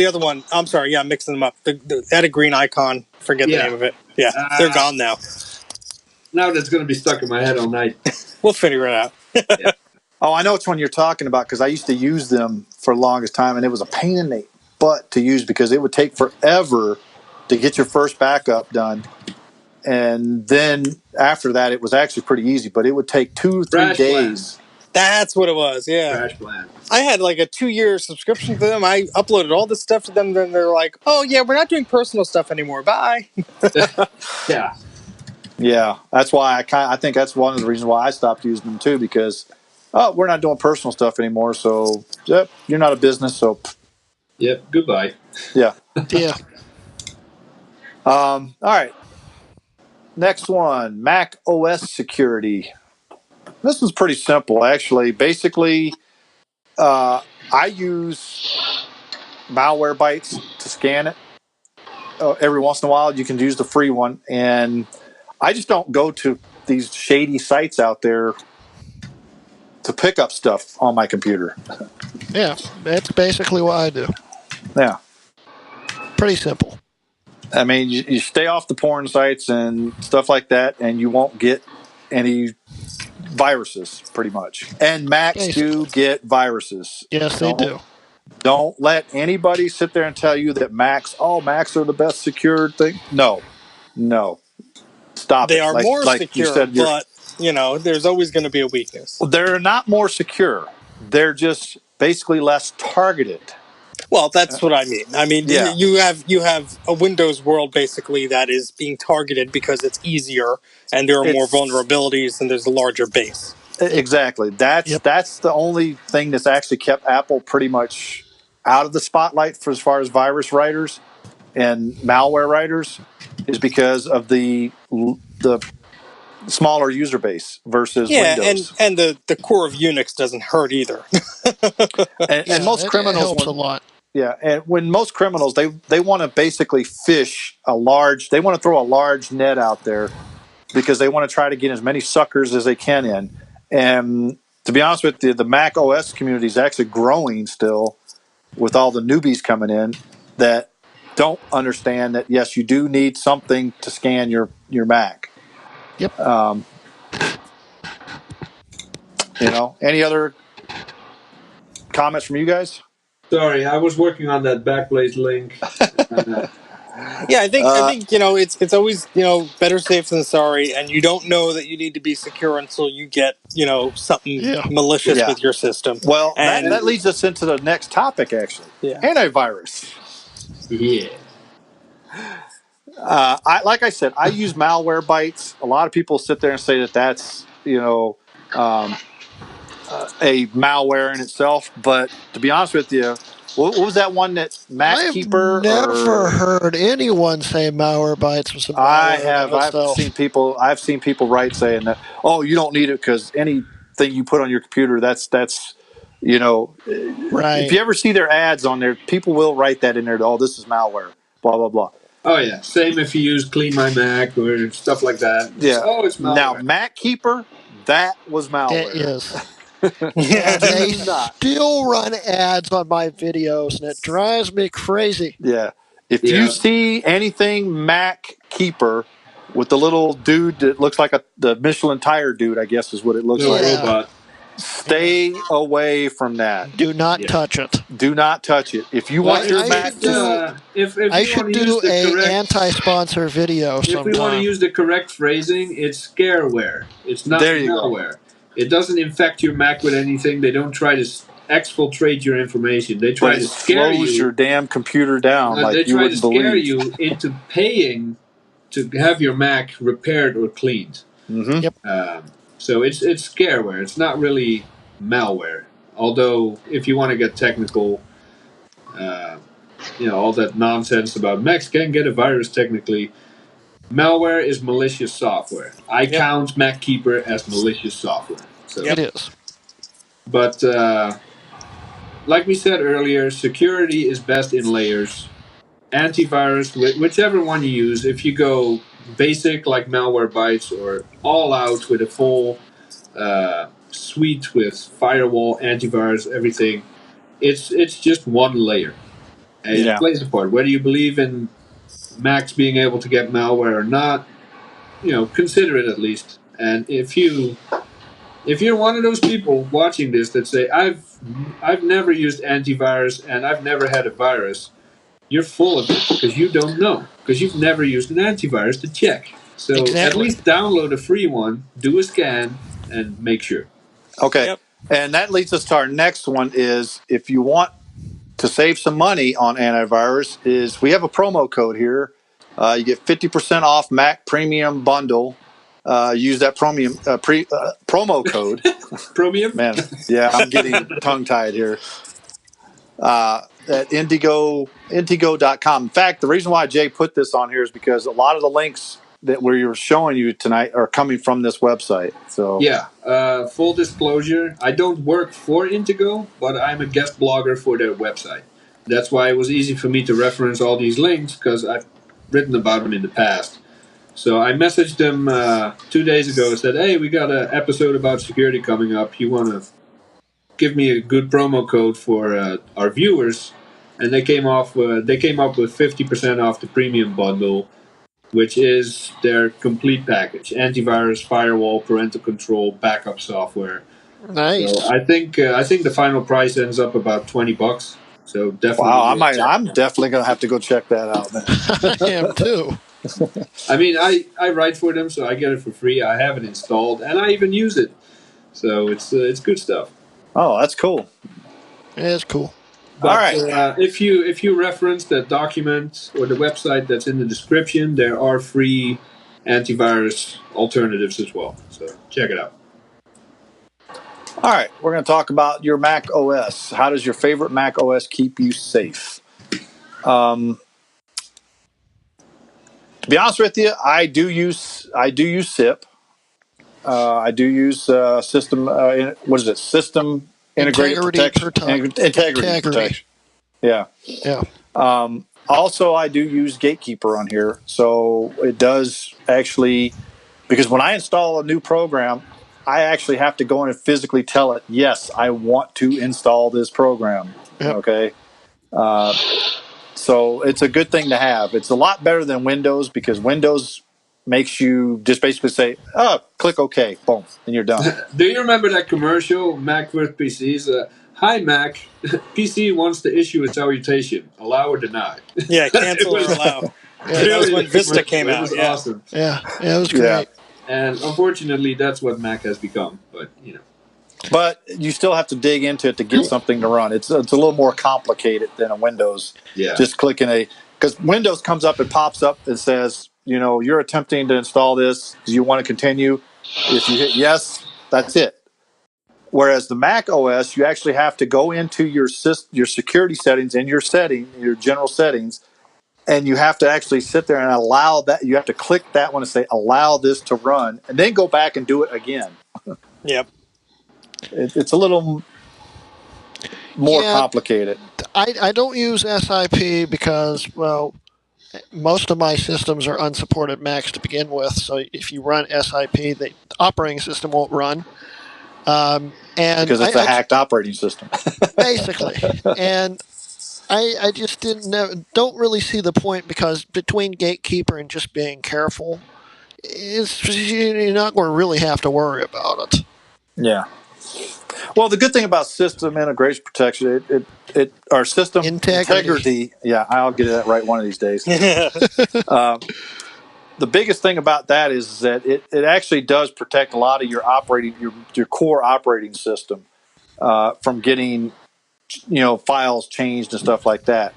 other one. I'm sorry. Yeah, I'm mixing them up. They had a green icon. Forget the name of it. Yeah, they're gone now. Now that's going to be stuck in my head all night. We'll figure it out. Yeah. Oh, I know which one you're talking about because I used to use them for the longest time, and it was a pain in the butt to use because it would take forever to get your first backup done. And then after that, it was actually pretty easy, but it would take 2-3 days. Plan. That's what it was, yeah. Crash Plan. I had like a 2-year subscription to them. I uploaded all this stuff to them. Then they're like, oh, yeah, we're not doing personal stuff anymore. Bye. Yeah. Yeah, that's why I think that's one of the reasons why I stopped using them too, because we're not doing personal stuff anymore. So, yep, you're not a business. So, yep, goodbye. Yeah. Yeah. All right. Next one, Mac OS security. This is pretty simple, actually. Basically, I use Malwarebytes to scan it. Every once in a while, you can use the free one, and I just don't go to these shady sites out there to pick up stuff on my computer. Yeah, that's basically what I do. Yeah. Pretty simple. I mean, you stay off the porn sites and stuff like that, and you won't get any viruses, pretty much. And Macs do get viruses. Yes, they do. Don't let anybody sit there and tell you that Macs are the best secured thing. No. Stop it. They are more secure, you said, but, there's always going to be a weakness. They're not more secure. They're just basically less targeted. Well, that's what I mean. I mean, yeah. you have a Windows world basically that is being targeted because it's easier and there are more vulnerabilities and there's a larger base. Exactly. That's the only thing that's actually kept Apple pretty much out of the spotlight for as far as virus writers and malware writers is because of the smaller user base versus Windows. and the core of Unix doesn't hurt either. and most criminals helps a lot. Yeah, and when most criminals they want to basically fish they want to throw a large net out there because they want to try to get as many suckers as they can in. And to be honest with you, the Mac OS community is actually growing still with all the newbies coming in that don't understand that, yes, you do need something to scan your Mac. Yep. Any other comments from you guys? Sorry, I was working on that Backblaze link. Yeah, I think it's always better safe than sorry, and you don't know that you need to be secure until you get something malicious with your system. Well, that leads us into the next topic, actually. Yeah. Antivirus. Yeah. Like I said, I use Malwarebytes. A lot of people sit there and say that that's a malware in itself, but to be honest with you, What was that one that MacKeeper? I've never heard anyone say Malwarebytes was a malware. I have. I've seen people write saying that. Oh, you don't need it because anything you put on your computer, that's right. If you ever see their ads on there, people will write that in there. Oh, this is malware. Blah blah blah. Oh yeah, same if you use Clean My Mac or stuff like that. Yeah. Oh, it's malware. Now MacKeeper, that was malware. It is. And they still run ads on my videos, and it drives me crazy. Yeah. If you see anything MacKeeper with the little dude that looks like the Michelin tire dude, I guess is what it looks like. Robot. Stay away from that. Do not touch it. Do not touch it. If you want your Mac I should do an anti-sponsor video sometime. If we want to use the correct phrasing, it's scareware. It's not malware. It doesn't infect your Mac with anything. They don't try to exfiltrate your information. They try to scare you. Slows your damn computer down like you wouldn't believe. They try to scare you into paying to have your Mac repaired or cleaned. Mm-hmm. Yep. So it's scareware. It's not really malware. Although, if you want to get technical, all that nonsense about Macs can get a virus technically. Malware is malicious software. I count MacKeeper as malicious software. So, it is. But like we said earlier, security is best in layers. Antivirus, whichever one you use, if you go basic like Malwarebytes or all out with a full suite with firewall, antivirus, everything, it's just one layer. And it plays a part. Whether you believe in Macs being able to get malware or not, consider it at least. And if you're one of those people watching this that say, I've never used antivirus and I've never had a virus, you're full of it because you don't know, because you've never used an antivirus to check. So at least download a free one, do a scan, and make sure. Okay. Yep. And that leads us to our next one is if you want to save some money on antivirus is we have a promo code here. You get 50% off Mac Premium Bundle. Use that promo code. Premium? Man, yeah, I'm getting tongue-tied here. At Indigo.com. In fact, the reason why Jay put this on here is because a lot of the links that we're showing you tonight are coming from this website. So full disclosure, I don't work for Indigo, but I'm a guest blogger for their website. That's why it was easy for me to reference all these links because I've written about them in the past. So I messaged them 2 days ago and said, hey, we got an episode about security coming up. You want to give me a good promo code for our viewers? And they came up with 50% off the premium bundle, which is their complete package: antivirus, firewall, parental control, backup software. Nice. So I think the final price ends up about $20. So definitely. Wow, I'm definitely gonna have to go check that out. I am too. I mean, I write for them, so I get it for free. I have it installed, and I even use it. So it's good stuff. Oh, that's cool. It is cool. But, all right. If you reference the document or the website that's in the description, there are free antivirus alternatives as well. So check it out. All right, we're going to talk about your Mac OS. How does your favorite Mac OS keep you safe? To be honest with you, I do use SIP. I do use system. What is it? System integrated protection. Integrity protection. Yeah. Yeah. Also, I do use Gatekeeper on here, so it does actually, because when I install a new program, I actually have to go in and physically tell it, yes, I want to install this program. Yep. Okay. So it's a good thing to have. It's a lot better than Windows because Windows makes you just basically say, click OK, boom, and you're done. Do you remember that commercial, Mac with PCs? Hi, Mac. PC wants to issue a salutation. Allow or deny. Yeah, cancel or allow. Yeah, that was when Vista came out. It was awesome. Yeah, it was great. Yeah. And unfortunately, that's what Mac has become. But But you still have to dig into it to get something to run. It's a little more complicated than a Windows. Yeah. Just clicking because Windows comes up and pops up and says, you're attempting to install this. Do you want to continue? If you hit yes, that's it. Whereas the Mac OS, you actually have to go into your security settings and your general settings, and you have to actually sit there and allow that. You have to click that one and say, allow this to run, and then go back and do it again. Yep. It's a little more complicated. I don't use SIP because, well, most of my systems are unsupported Macs to begin with. So if you run SIP, the operating system won't run. And because it's a hacked operating system. Basically. And I just don't really see the point, because between Gatekeeper and just being careful, you're not going to really have to worry about it. Yeah. Well, the good thing about system integration protection, our system integrity. Yeah, I'll get that right one of these days. The biggest thing about that is that it actually does protect a lot of your core operating system from getting files changed and stuff like that.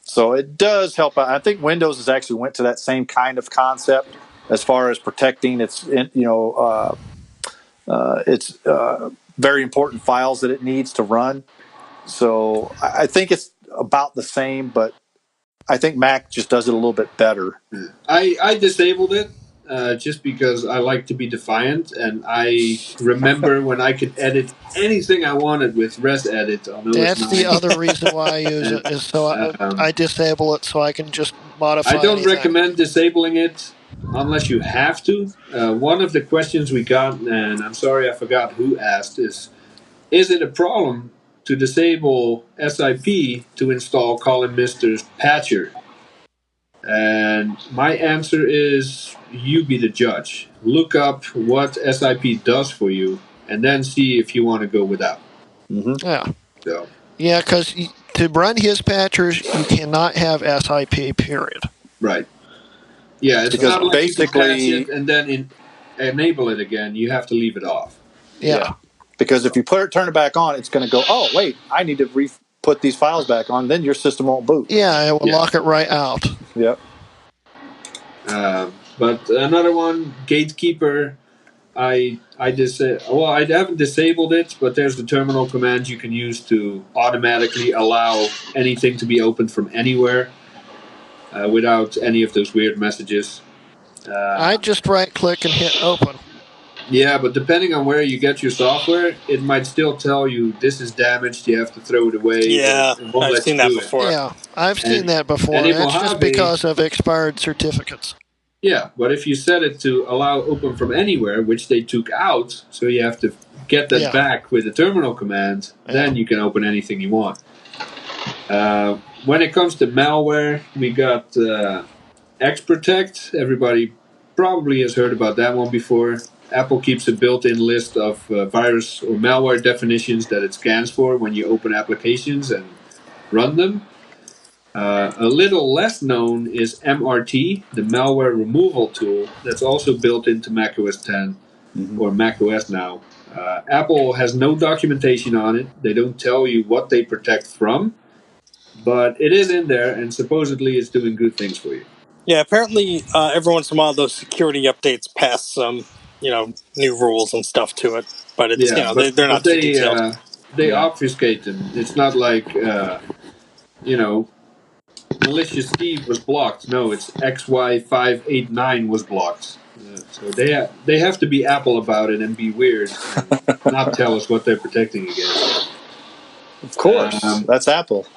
So it does help out. I think Windows has actually went to that same kind of concept as far as protecting its very important files that it needs to run. So I think it's about the same, but I think Mac just does it a little bit better. I disabled it just because I like to be defiant, and I remember when I could edit anything I wanted with ResEdit on OS9. That's the other reason why I use it, is so I disable it so I can just modify. I don't recommend disabling it unless you have to. One of the questions we got, and I'm sorry I forgot who asked, is it a problem to disable SIP to install Colin Mister's patcher? And my answer is, you be the judge. Look up what SIP does for you, and then see if you want to go without. Mm-hmm. Yeah. So. Yeah, because to run his patchers, you cannot have SIP, period. Right. Yeah, it's because not like basically you can patch it and then enable it again. You have to leave it off. Yeah. Because if you turn it back on, it's going to go, oh, wait, I need to put these files back on. Then your system won't boot. Yeah, it will lock it right out. Yep. But another one, Gatekeeper, I haven't disabled it, but there's the terminal command you can use to automatically allow anything to be opened from anywhere without any of those weird messages. I just right-click and hit open. Yeah, but depending on where you get your software, it might still tell you this is damaged, you have to throw it away. Yeah, I've seen that before. Yeah, I've seen that before. And that's just because of expired certificates. Yeah, but if you set it to allow open from anywhere, which they took out, so you have to get that back with the terminal command, then you can open anything you want. When it comes to malware, we got XProtect. Everybody probably has heard about that one before. Apple keeps a built-in list of virus or malware definitions that it scans for when you open applications and run them. A little less known is MRT, the malware removal tool that's also built into macOS 10 or macOS now. Apple has no documentation on it. They don't tell you what they protect from, but it is in there, and supposedly it's doing good things for you. Yeah, apparently every once in a while those security updates pass some, new rules and stuff to it. But it's they're not too detailed. They obfuscate them. It's not like Malicious Steve was blocked. No, it's XY589 was blocked. So they have to be Apple about it and be weird and not tell us what they're protecting against. Of course, that's Apple.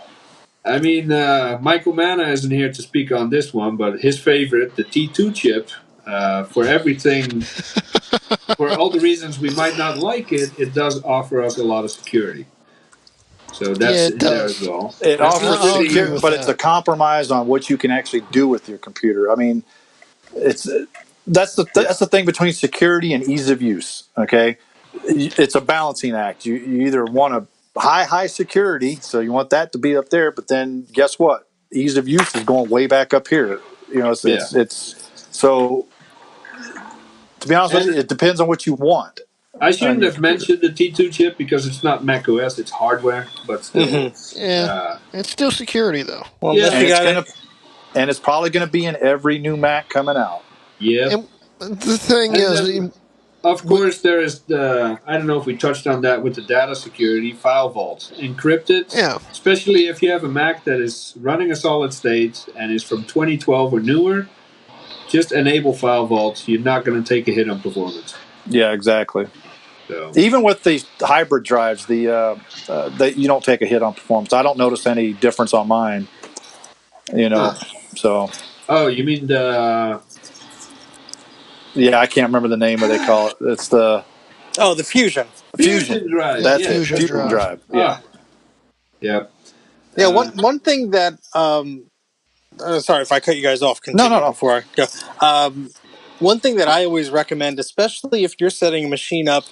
I mean, Michael Manna isn't here to speak on this one, but his favorite, the T2 chip, for everything, for all the reasons we might not like it, it does offer us a lot of security. So that's there as well. It offers security, but it's a compromise on what you can actually do with your computer. I mean, that's the thing between security and ease of use. Okay, it's a balancing act. You either want a high security, so you want that to be up there, but then guess what? Ease of use is going way back up here. It's so. To be honest with you, it depends on what you want. I shouldn't have mentioned the T2 chip because it's not macOS; it's hardware. But still, it's still security though. Well, and it's probably going to be in every new Mac coming out. Yeah. And the thing is, Of course, there is the, I don't know if we touched on that with the data security, file vaults. Encrypted, Yeah. especially if you have a Mac that is running a solid state and is from 2012 or newer, just enable file vaults. You're not going to take a hit on performance. Yeah, exactly. So. Even with these hybrid drives, you don't take a hit on performance. I don't notice any difference on mine. So. Oh, you mean the? Yeah, I can't remember the name what they call it. It's the. Oh, the Fusion. Fusion drive. That's yeah. it. Fusion drive. Yeah. Yeah. Yeah. One thing that sorry if I cut you guys off. Continue No. Before I go. One thing that I always recommend, especially if you're setting a machine up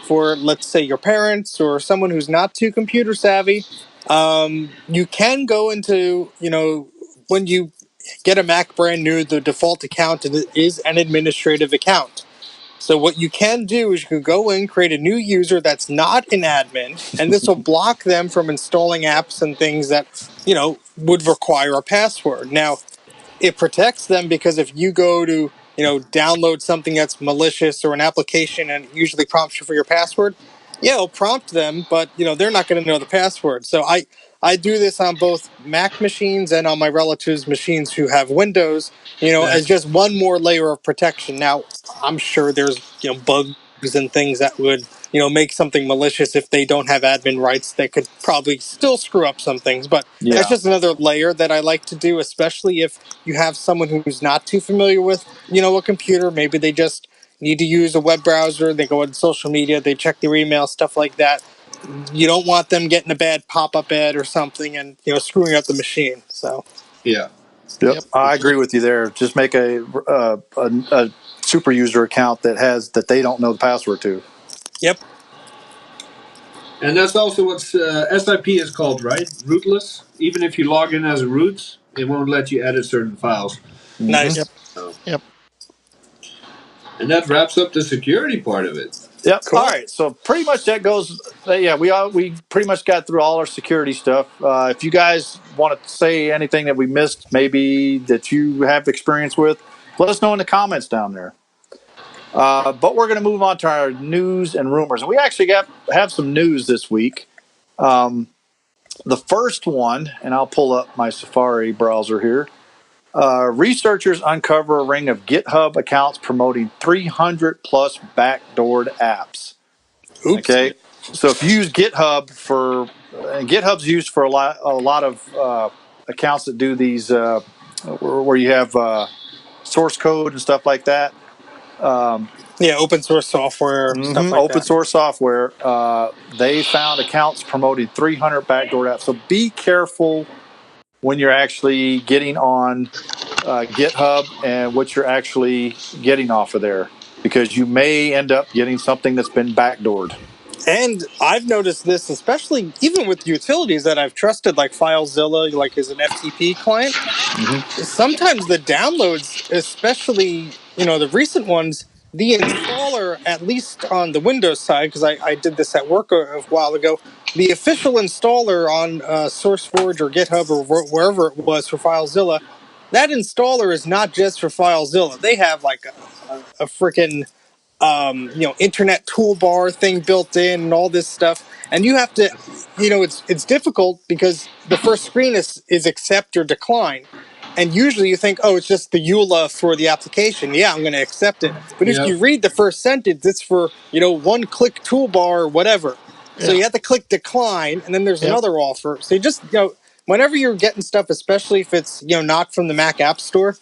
for, let's say, your parents or someone who's not too computer savvy, you can go into, when you get a Mac brand new, the default account is an administrative account. So what you can do is you can go in, create a new user that's not an admin, and this will block them from installing apps and things that, would require a password. Now, it protects them because if you go to, download something that's malicious or an application and it usually prompts you for your password, yeah, it'll prompt them, but, they're not going to know the password. So I do this on both Mac machines and on my relatives' machines who have Windows, as just one more layer of protection. Now, I'm sure there's, bugs and things that would, make something malicious if they don't have admin rights. They could probably still screw up some things, but that's just another layer that I like to do, especially if you have someone who's not too familiar with, a computer. Maybe they just need to use a web browser. They go on social media, they check their email, stuff like that. You don't want them getting a bad pop-up ad or something and, screwing up the machine. So yeah. Yep. I agree with you there. Just make a super user account that they don't know the password to. Yep. And that's also what SIP is called, right? Rootless. Even if you log in as a root, it won't let you edit certain files. Nice. Yep. So. Yep. And that wraps up the security part of it. Yep. Cool. All right. So pretty much that goes. Yeah, we pretty much got through all our security stuff. If you guys want to say anything that we missed, maybe that you have experience with, let us know in the comments down there. But we're going to move on to our news and rumors. And we actually have some news this week. The first one, and I'll pull up my Safari browser here. Researchers uncover a ring of GitHub accounts promoting 300 plus backdoored apps. Oops. Okay, so if you use GitHub and GitHub's used for a lot of accounts that do these where you have source code and stuff like that. Open source software, stuff like open that. source software. They found accounts promoting 300 backdoor apps. So be careful when you're actually getting on GitHub and what you're actually getting off of there, because you may end up getting something that's been backdoored. And I've noticed this, especially even with utilities that I've trusted, like FileZilla, like as an FTP client. Mm-hmm. Sometimes the downloads, especially, the recent ones, the installer, at least on the Windows side, because I did this at work a while ago, the official installer on SourceForge or GitHub or wherever it was for FileZilla, that installer is not just for FileZilla. They have like a freaking internet toolbar thing built in and all this stuff. And you have to, it's difficult because the first screen is accept or decline. And usually you think, oh, it's just the EULA for the application. Yeah, I'm going to accept it. But if you read the first sentence, it's for, one-click toolbar or whatever. Yeah. So you have to click decline, and then there's another offer. So you just, whenever you're getting stuff, especially if it's, not from the Mac App Store,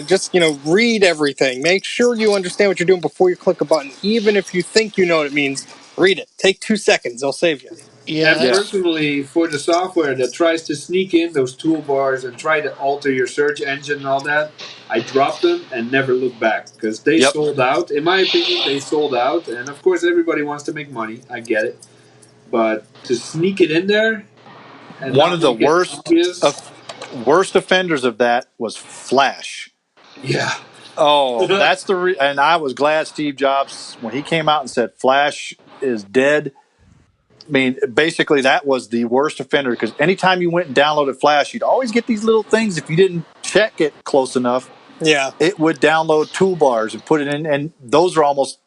just, read everything. Make sure you understand what you're doing before you click a button. Even if you think you know what it means, read it. Take 2 seconds. They'll save you. Yeah. And personally, for the software that tries to sneak in those toolbars and try to alter your search engine and all that, I dropped them and never looked back because they sold out. In my opinion, they sold out. And, of course, everybody wants to make money. I get it. But to sneak it in there... And one of the worst offenders of that was Flash. Yeah. Oh, that's and I was glad Steve Jobs, when he came out and said Flash is dead. I mean, basically that was the worst offender, because anytime you went and downloaded Flash, you'd always get these little things. If you didn't check it close enough, it would download toolbars and put it in, and those are almost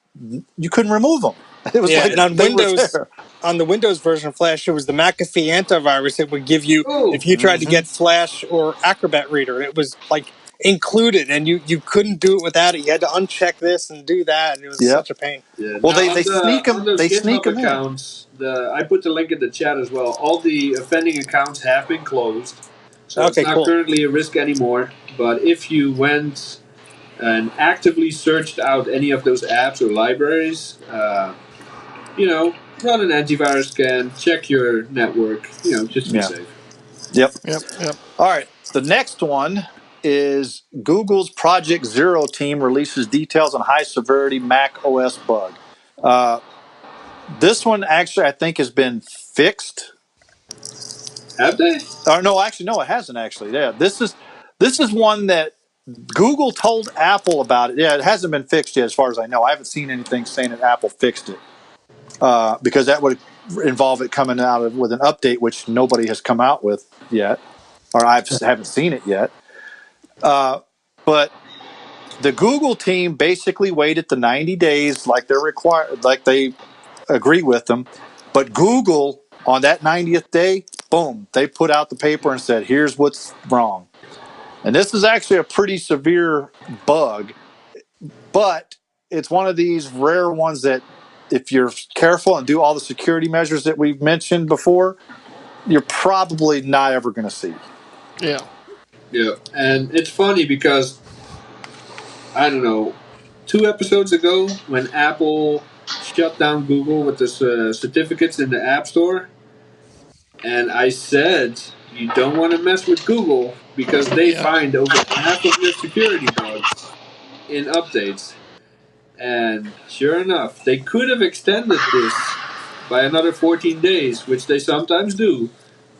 you couldn't remove them. It was like and on they were Windows, there. on the Windows version of Flash, it was the McAfee antivirus that would give you Oh. if you tried to get Flash or Acrobat Reader. It was like included, and you couldn't do it without it. You had to uncheck this and do that, and it was such a pain. Yeah. Well, Now, they sneak them. on those They GitHub sneak them in. accounts, I put the link in the chat as well. All the offending accounts have been closed, so it's Okay, not cool. currently a risk anymore. But if you went and actively searched out any of those apps or libraries, run an antivirus scan, check your network, just to be safe. Yep. Yep. All right. The next one is Google's Project Zero team releases details on high severity Mac OS bug. This one actually, I think, has been fixed. Have they? No, actually, no, it hasn't actually. Yeah, this is one that Google told Apple about it. Yeah, it hasn't been fixed yet, as far as I know. I haven't seen anything saying that Apple fixed it because that would involve it coming out with an update, which nobody has come out with yet, or I haven't seen it yet. But the Google team basically waited the 90 days, like they're required, like they agree with them. But Google, on that 90th day, boom, they put out the paper and said, "Here's what's wrong." And this is actually a pretty severe bug, but it's one of these rare ones that if you're careful and do all the security measures that we've mentioned before, you're probably not ever going to see. Yeah. Yeah, and it's funny because, I don't know, 2 episodes ago when Apple shut down Google with the certificates in the App Store, and I said, you don't want to mess with Google because they find over half of your security bugs in updates. And sure enough, they could have extended this by another 14 days, which they sometimes do.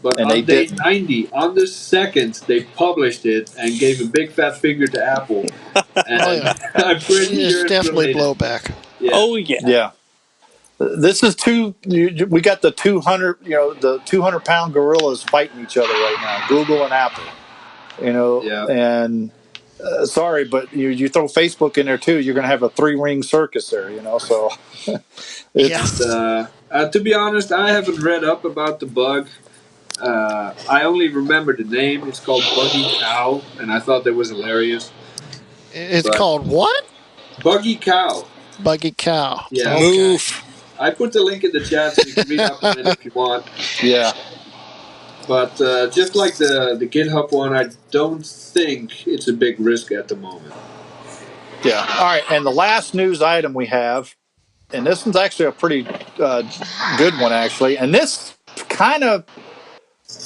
But And on they day didn't. 90, on the second, they published it and gave a big fat finger to Apple. And I'm pretty It's sure it's definitely related. blowback. Yeah. Oh yeah. Yeah. This is we got the 200, the 200-pound gorillas fighting each other right now, Google and Apple. And sorry, but you throw Facebook in there too, you're going to have a 3-ring circus there, so it's to be honest, I haven't read up about the bug. I only remember the name. It's called Buggy Cow, and I thought that was hilarious. It's called what? Buggy Cow. Buggy Cow. Yeah. Okay. Move. I put the link in the chat so you can read up on it if you want. Yeah. But just like the GitHub one, I don't think it's a big risk at the moment. Yeah. All right. And the last news item we have, and this one's actually a pretty good one, actually. And this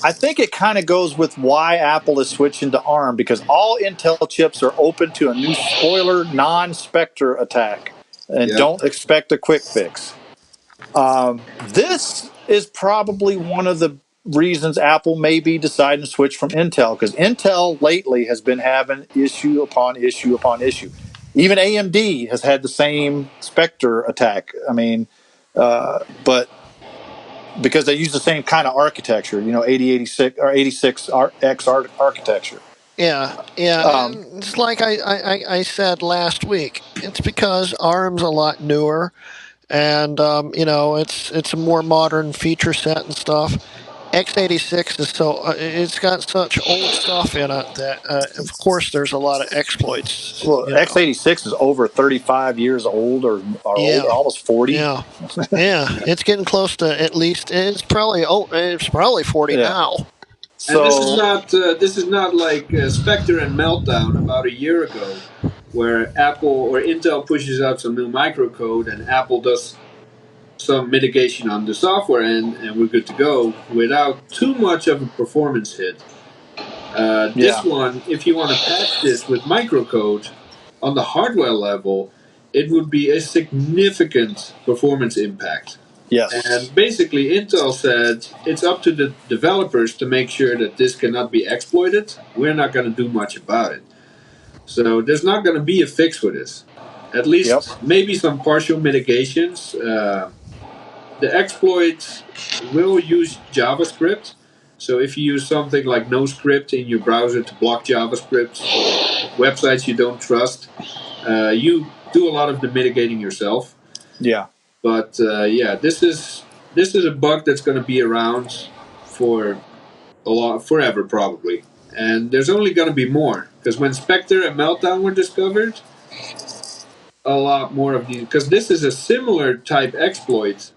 I think it kind of goes with why Apple is switching to ARM, because all Intel chips are open to a new spoiler non-Spectre attack. And don't expect a quick fix. This is probably one of the reasons Apple may be deciding to switch from Intel, because Intel lately has been having issue upon issue upon issue. Even AMD has had the same Spectre attack. I mean, but because they use the same kind of architecture, 8086 or 86X architecture. Yeah. It's like I said last week. It's because ARM's a lot newer, and it's a more modern feature set and stuff. x86 is it's got such old stuff in it that of course there's a lot of exploits. Well, x86 is over 35 years old or old, almost 40. Yeah, it's getting close to at least. It's probably 40 now. So, and this is not like Spectre and Meltdown about a year ago, where Apple or Intel pushes out some new microcode and Apple does some mitigation on the software end, and we're good to go without too much of a performance hit. This one, if you want to patch this with microcode on the hardware level, it would be a significant performance impact. Yes. And basically, Intel said it's up to the developers to make sure that this cannot be exploited. We're not going to do much about it. So there's not going to be a fix for this. At least maybe some partial mitigations. The exploits will use JavaScript. So if you use something like NoScript in your browser to block JavaScript or websites you don't trust, you do a lot of the mitigating yourself. Yeah. But this is a bug that's going to be around for forever probably, and there's only going to be more because when Spectre and Meltdown were discovered, a lot more of these, because this is a similar type exploit,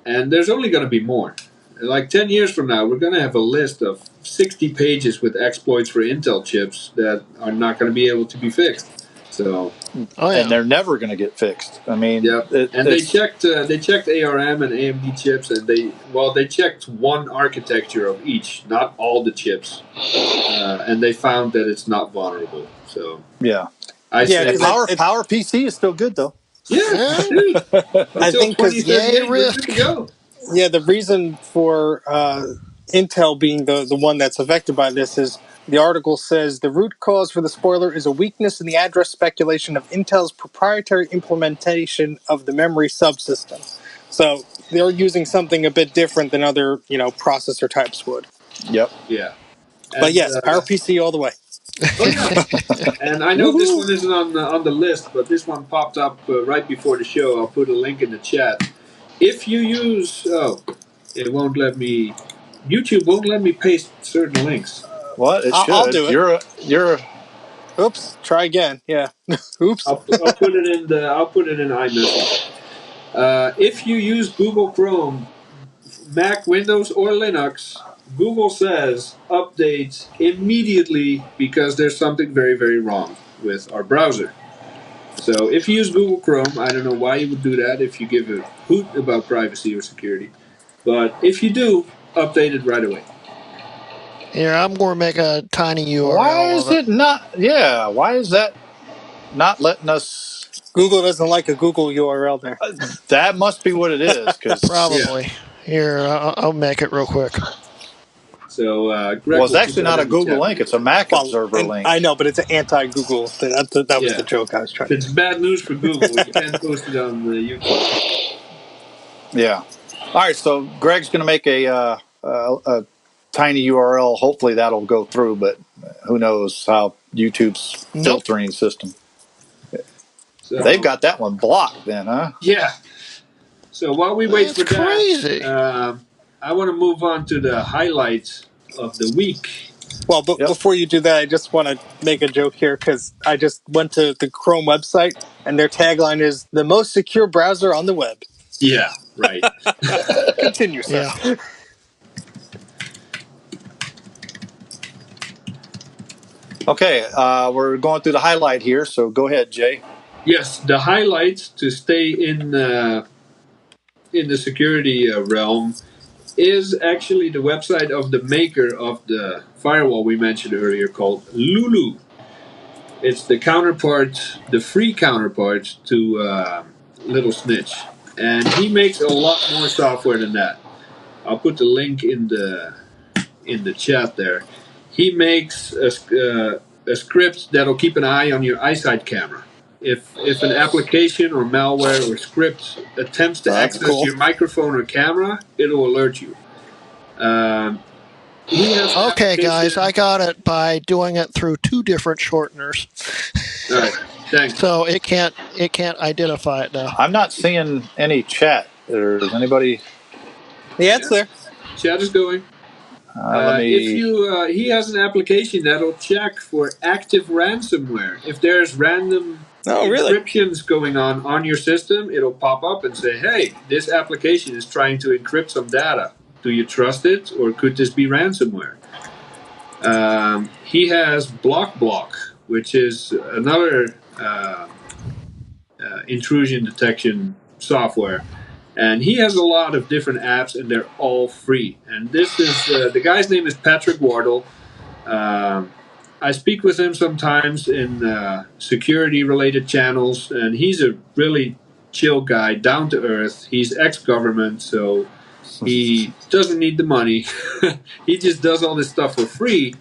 and there's only going to be more. Like 10 years from now, we're going to have a list of 60 pages with exploits for Intel chips that are not going to be able to be fixed. So, and they're never going to get fixed. I mean, they checked ARM and AMD chips, and they checked one architecture of each, not all the chips, and they found that it's not vulnerable. So Power PC is still good though. Yeah, I think because the reason for Intel being the one that's affected by this is the article says the root cause for the spoiler is a weakness in the address speculation of Intel's proprietary implementation of the memory subsystem. So they're using something a bit different than other processor types would. Yep. Yeah. But yes, PowerPC all the way. Oh, yeah. And I know this one isn't on the list, but this one popped up right before the show. I'll put a link in the chat. If you use, it won't let me. YouTube won't let me paste certain links. What? It should. I'll do it. You're. Oops. Try again. Yeah. Oops. I'll put it in iMessage. If you use Google Chrome, Mac, Windows, or Linux, Google says update immediately because there's something very, very wrong with our browser. So if you use Google Chrome, I don't know why you would do that if you give a hoot about privacy or security. But if you do, update it right away. Here, I'm going to make a tiny URL. Why is it not? Yeah, why is that not letting us? Google doesn't like a Google URL there. That must be what it is. Probably. Yeah. Here, I'll make it real quick. So, well, it's actually not a Google link. It's a Mac Observer link. I know, but it's an anti-Google. That was the joke I was trying to It's bad news for Google. You can't post it on YouTube. Yeah. All right, so Greg's going to make a tiny URL. Hopefully that'll go through, but who knows how YouTube's filtering system. So, they've got that one blocked then, huh? Yeah. So while we wait for that, I want to move on to the highlights of the week. Well, but before you do that, I just want to make a joke here because I just went to the Chrome website and their tagline is the most secure browser on the web. Yeah, right. Continue, sir. Yeah. Okay, we're going through the highlight here, so go ahead, Jay. Yes, the highlights to stay in the security realm is actually the website of the maker of the firewall we mentioned earlier called Lulu. It's the counterpart, the free counterpart to Little Snitch. And he makes a lot more software than that. I'll put the link in the chat there. He makes a script that'll keep an eye on your eyesight camera. If an application or malware or script attempts to access your microphone or camera, it'll alert you. Okay, guys, I got it by doing it through 2 different shorteners. All right, thanks. So it can't identify it now. I'm not seeing any chat. Is anybody? Yeah, it's there. Chat is going. He has an application that'll check for active ransomware. If there's random encryptions going on your system, it'll pop up and say, hey, this application is trying to encrypt some data. Do you trust it, or could this be ransomware? He has BlockBlock, which is another intrusion detection software. And he has a lot of different apps, and they're all free. And this is the guy's name is Patrick Wardle. I speak with him sometimes in security-related channels, and he's a really chill guy, down to earth. He's ex-government, so he doesn't need the money. He just does all this stuff for free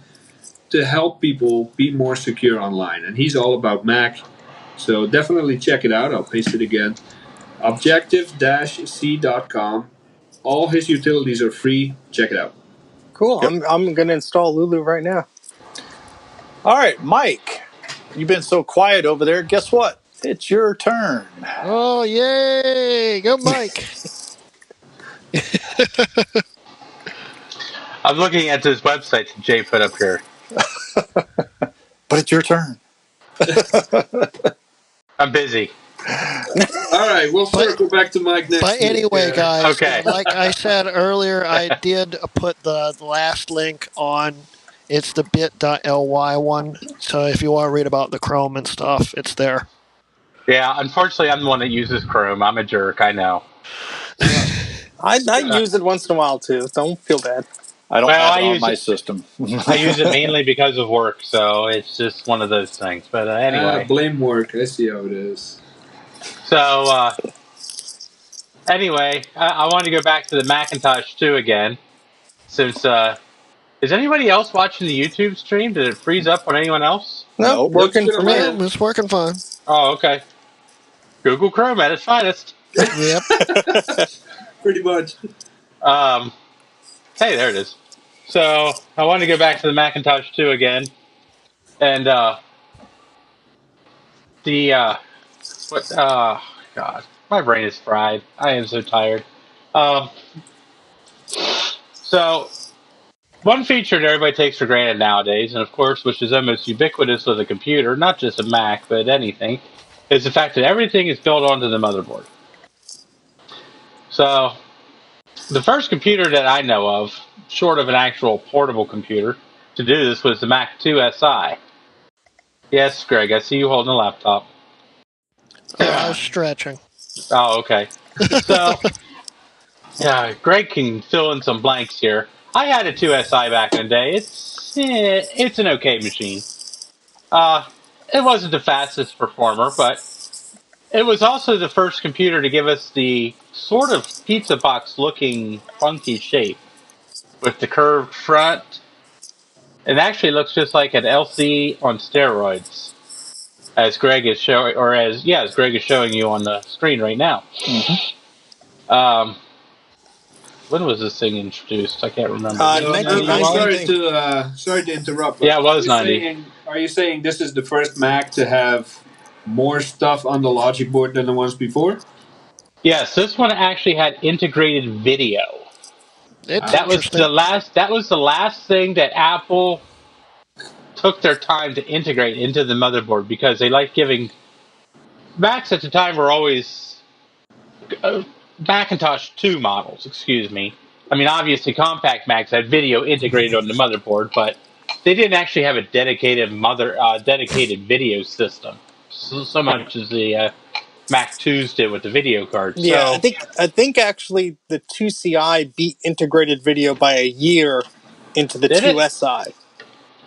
to help people be more secure online. And he's all about Mac, so definitely check it out. I'll paste it again. Objective-C.com. All his utilities are free. Check it out. Cool. Yep. I'm going to install Lulu right now. All right, Mike. You've been so quiet over there. Guess what? It's your turn. Oh, yay! Go, Mike. I'm looking at this website that Jay put up here. But it's your turn. I'm busy. All right, we'll circle back to Mike next But week. anyway, guys, Okay. like I said earlier, I did put the last link on. It's the bit.ly one. So if you want to read about the Chrome and stuff, it's there. Yeah, unfortunately, I'm the one that uses Chrome. I'm a jerk, I know. I use it once in a while too. Don't feel bad. I don't have it on my system. I use it mainly because of work, so it's just one of those things. But anyway. Blame work. I see how it is. So, anyway, I want to go back to the Macintosh 2 again. Since, is anybody else watching the YouTube stream? Did it freeze up on anyone else? No, working for me. It's working fine. Oh, okay. Google Chrome at its finest. Yep. Pretty much. Hey, there it is. So, I want to go back to the Macintosh 2 again. And, God, my brain is fried. I am so tired. So, one feature that everybody takes for granted nowadays, and of course, which is almost ubiquitous with a computer, not just a Mac, but anything, is the fact that everything is built onto the motherboard. So, the first computer that I know of, short of an actual portable computer, to do this was the Mac 2 Si. Yes, Greg, I see you holding a laptop. I was stretching. Oh, okay. So, yeah, Greg can fill in some blanks here. I had a 2SI back in the day. It's an okay machine. It wasn't the fastest performer, but it was also the first computer to give us the sort of pizza box looking funky shape with the curved front. It actually looks just like an LC on steroids, as Greg is showing, as Greg is showing you on the screen right now. Mm-hmm. When was this thing introduced? I can't remember. I'm sorry to interrupt. Yeah, it was 90. Are you saying this is the first Mac to have more stuff on the logic board than the ones before? Yes, this one actually had integrated video. That was the last thing that Apple took their time to integrate into the motherboard, because they like giving Macs at the time were always Macintosh 2 models, excuse me. I mean, obviously, compact Macs had video integrated on the motherboard, but they didn't actually have a dedicated video system, so much as the Mac 2s did with the video cards. Yeah, so, I think actually the 2CI beat integrated video by a year into the 2SI.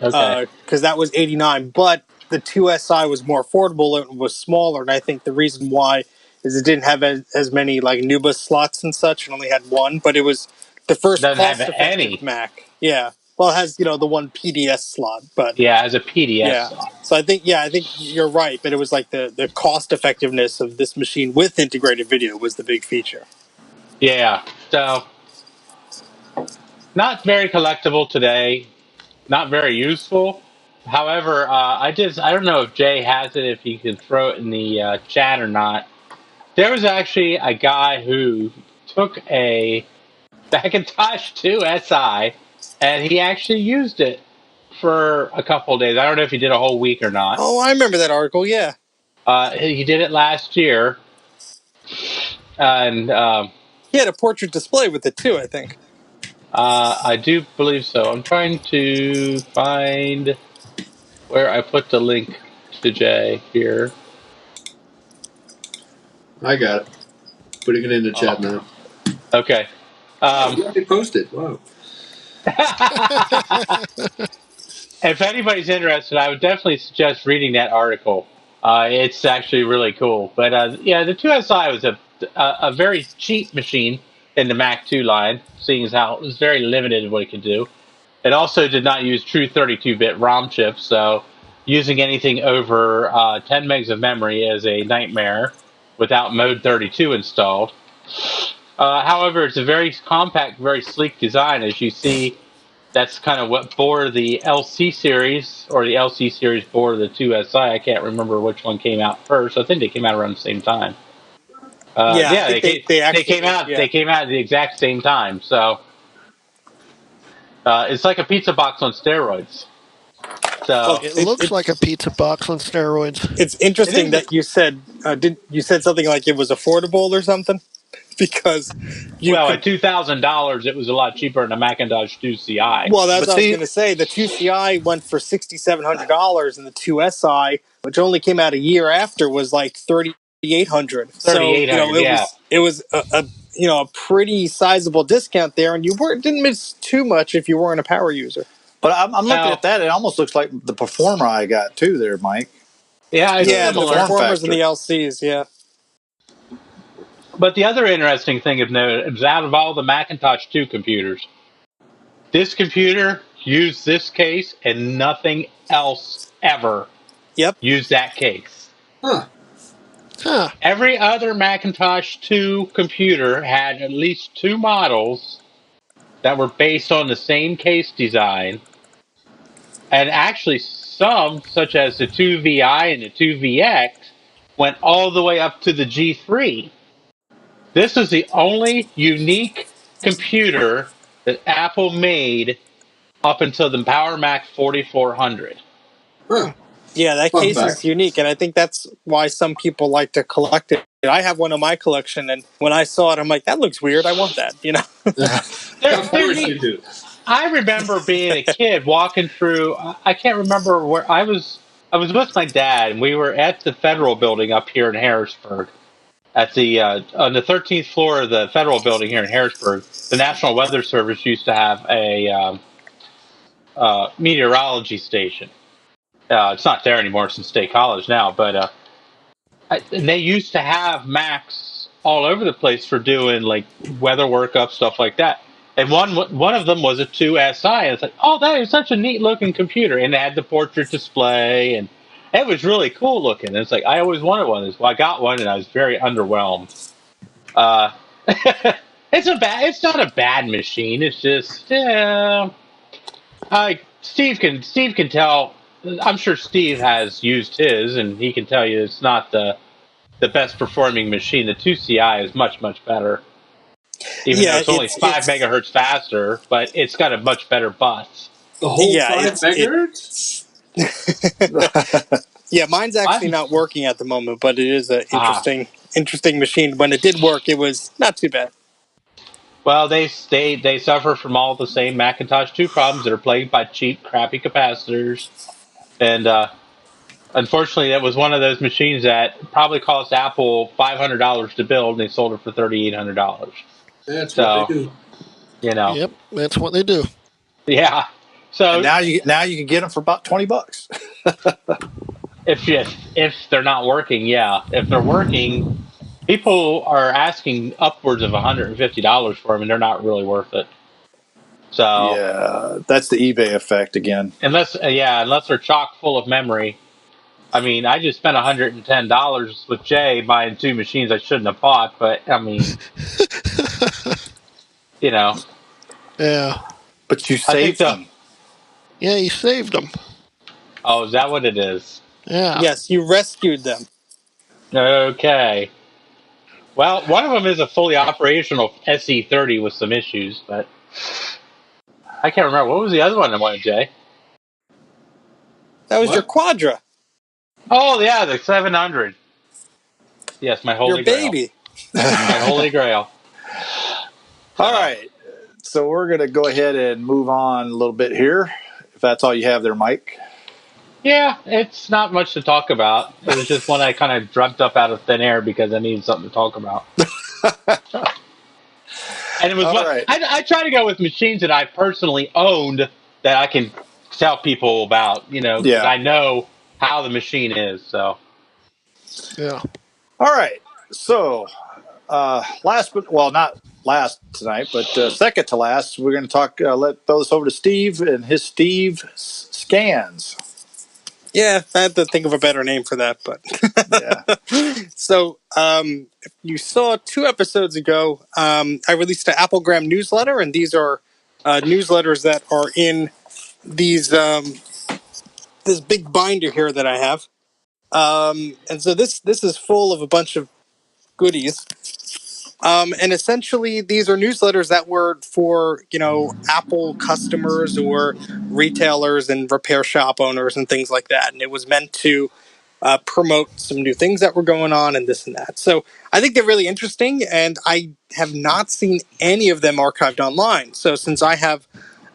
Okay. Because that was 89, but the 2SI was more affordable and was smaller, and I think the reason why is it didn't have as many like NUBUS slots and such, and only had one, but it was the first cost-effective Mac. Yeah. Well, it has, the one PDS slot, but yeah, as a PDS slot. So I think you're right, but it was like the cost effectiveness of this machine with integrated video was the big feature. Yeah. So not very collectible today, not very useful. However, I don't know if Jay has it, if he can throw it in the chat or not. There was actually a guy who took a Macintosh 2 Si, and he actually used it for a couple of days. I don't know if he did a whole week or not. Oh, I remember that article, yeah. He did it last year. And he had a portrait display with it too, I think. I do believe so. I'm trying to find where I put the link to Jay here. I got it. Putting it in the chat now. Okay. You already posted. Wow. If anybody's interested, I would definitely suggest reading that article. It's actually really cool. But the 2SI was a very cheap machine in the Mac 2 line, seeing as how it was very limited in what it could do. It also did not use true 32-bit ROM chips, so using anything over 10 megs of memory is a nightmare without Mode 32 installed. However, it's a very compact, very sleek design. As you see, that's kind of what bore the LC series, or the LC series bore the 2SI. I can't remember which one came out first. I think they came out around the same time. Yeah, I Yeah, think they actually did. Yeah. They came out at the exact same time. So it's like a pizza box on steroids. Well, So It looks like a pizza box on steroids. it's it interesting is. that you said you said something like it was affordable or something, because you Well, could. at $2,000, it was a lot cheaper than a Macintosh 2 CI. Well, that's But what I was see, going to say. The 2CI went for $6,700, and the 2SI, which only came out a year after, was like $3,800. So 3,800, yeah. it was a pretty sizable discount there, and you didn't miss too much if you weren't a power user. but I'm looking Well, at that. It almost looks like the Performer I got too there, Mike. yeah, it's Yeah, the similar. form Performers and factor. the LCs. Yeah. But the other interesting thing of note is, out of all the Macintosh 2 computers, this computer used this case and nothing else ever Yep. used that case. Huh. Huh. Every other Macintosh 2 computer had at least 2 models that were based on the same case design. And actually, some, such as the 2VI and the 2VX, went all the way up to the G3. This is the only unique computer that Apple made up until the Power Mac 4400. Huh. Yeah, that Fun case fact. is unique, and I think that's why some people like to collect it. I have one in my collection, and when I saw it, I'm like, that looks weird. I want that, Of They're course neat. you do. I remember being a kid walking through. I can't remember where I was. I was with my dad, and we were at the Federal Building up here in Harrisburg. At the on the 13th floor of the Federal Building here in Harrisburg, the National Weather Service used to have a meteorology station. It's not there anymore since State College now, but and they used to have Macs all over the place for doing like weather workup, stuff like that. And one of them was a 2SI, and it's like, oh, that is such a neat looking computer, and it had the portrait display, and it was really cool looking. And it's like, I always wanted one of these. Well, I got one, and I was very underwhelmed. Uh, it's not a bad machine. It's just, Steve can tell. I'm sure Steve has used his, and he can tell you it's not the best performing machine. The 2CI is much better, even though yeah, it's only 5 megahertz faster, but it's got a much better bus. The whole yeah, 5 megahertz? yeah. Mine's actually not working at the moment, but it is an interesting machine. When it did work, it was not too bad. Well, they suffer from all the same Macintosh 2 problems that are plagued by cheap, crappy capacitors, and unfortunately, that was one of those machines that probably cost Apple $500 to build, and they sold it for $3,800. That's So, what they do. Yep, that's what they do. Yeah. So And now you can get them for about $20. if they're not working, yeah. If they're working, people are asking upwards of $150 for them, and they're not really worth it. So Yeah, that's the eBay effect again. unless they're chock full of memory. I mean, I just spent $110 with Jay buying 2 machines I shouldn't have bought, but I mean, Yeah. But you saved them. Yeah, you saved them. Oh, is that what it is? Yeah. Yes, you rescued them. Okay. Well, one of them is a fully operational SE30 with some issues, but I can't remember. What was the other one I wanted, Jay? That was What? your Quadra, Oh, yeah, the 700. Yes, my holy your grail. baby. My holy grail. All right. So we're going to go ahead and move on a little bit here, if that's all you have there, Mike. Yeah, it's not much to talk about. It was just one I kind of dreamt up out of thin air because I needed something to talk about. And it was All what right. I try to go with machines that I personally owned that I can tell people about, because Yeah. I know how the machine is. So Yeah. All right. So not last tonight, but second to last, we're going to talk. Throw this over to Steve and his Steve scans. Yeah, I had to think of a better name for that, but Yeah. So, if you saw 2 episodes ago, I released an Applegram newsletter, and these are newsletters that are in these this big binder here that I have. And so this is full of a bunch of goodies. And essentially, these are newsletters that were for, Apple customers or retailers and repair shop owners and things like that. And it was meant to promote some new things that were going on and this and that. So I think they're really interesting, and I have not seen any of them archived online. So since I have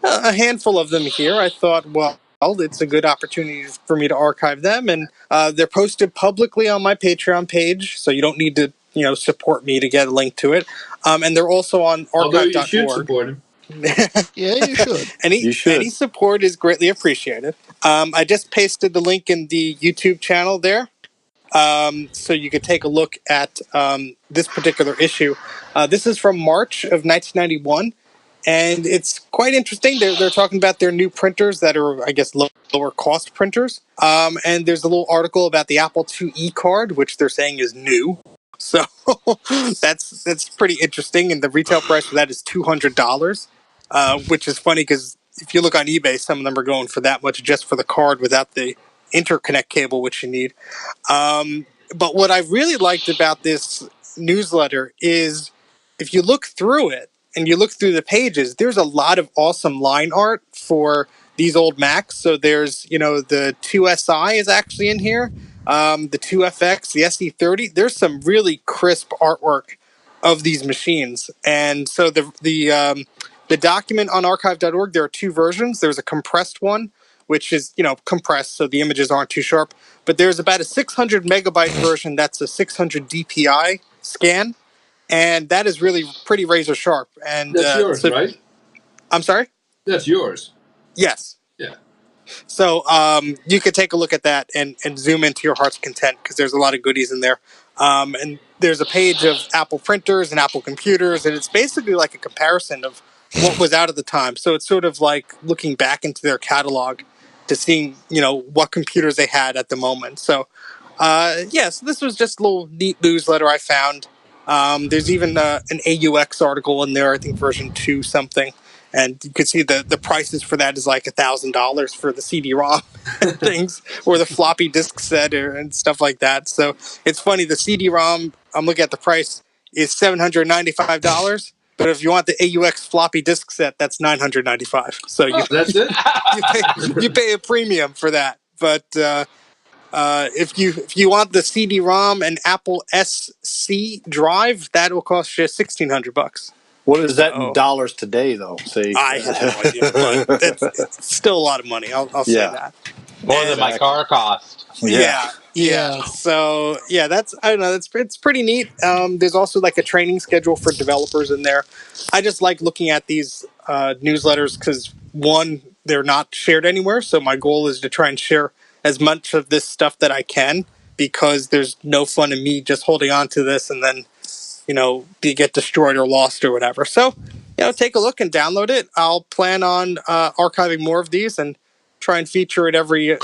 a handful of them here, I thought, well, it's a good opportunity for me to archive them, and they're posted publicly on my Patreon page, so you don't need to, support me to get a link to it. And they're also on Although you should archive.org. support him. Yeah, you should. Any support is greatly appreciated. I just pasted the link in the YouTube channel there, so you could take a look at this particular issue. This is from March of 1991. And it's quite interesting. They're talking about their new printers that are, I guess, lower cost printers. And there's a little article about the Apple IIe card, which they're saying is new. So that's pretty interesting. And the retail price for that is $200, which is funny because if you look on eBay, some of them are going for that much just for the card without the interconnect cable, which you need. But what I really liked about this newsletter is if you look through it, and you look through the pages, there's a lot of awesome line art for these old Macs. So there's, the 2SI is actually in here, the 2FX, the SE30. There's some really crisp artwork of these machines. And so the document on archive.org, there are two versions. There's a compressed one, which is, compressed, so the images aren't too sharp. But there's about a 600 megabyte version that's a 600 DPI scan. And that is really pretty razor sharp. And that's yours, right? I'm sorry? That's yours. Yes. Yeah. So you could take a look at that and zoom into your heart's content because there's a lot of goodies in there. And there's a page of Apple printers and Apple computers, and it's basically like a comparison of what was out at the time. So it's sort of like looking back into their catalog to seeing, what computers they had at the moment. So, so this was just a little neat newsletter I found. There's even an AUX article in there, I think version 2 something. And you can see the prices for that is like $1,000 for the CD-ROM and things, or the floppy disk set and stuff like that. So it's funny, the CD-ROM, I'm looking at the price, is $795. But if you want the AUX floppy disk set, that's $995. So that's it? you pay a premium for that. But if you want the CD-ROM and Apple SC drive, that will cost you $1,600. What is that in dollars today, though? See, I have no idea, but it's still a lot of money. I'll say that. More than my car cost. Yeah. So that's, I don't know. It's pretty neat. There's also like a training schedule for developers in there. I just like looking at these newsletters because one, they're not shared anywhere. So my goal is to try and share as much of this stuff that I can, because there's no fun in me just holding on to this and then, get destroyed or lost or whatever. So, take a look and download it. I'll plan on archiving more of these and try and feature it every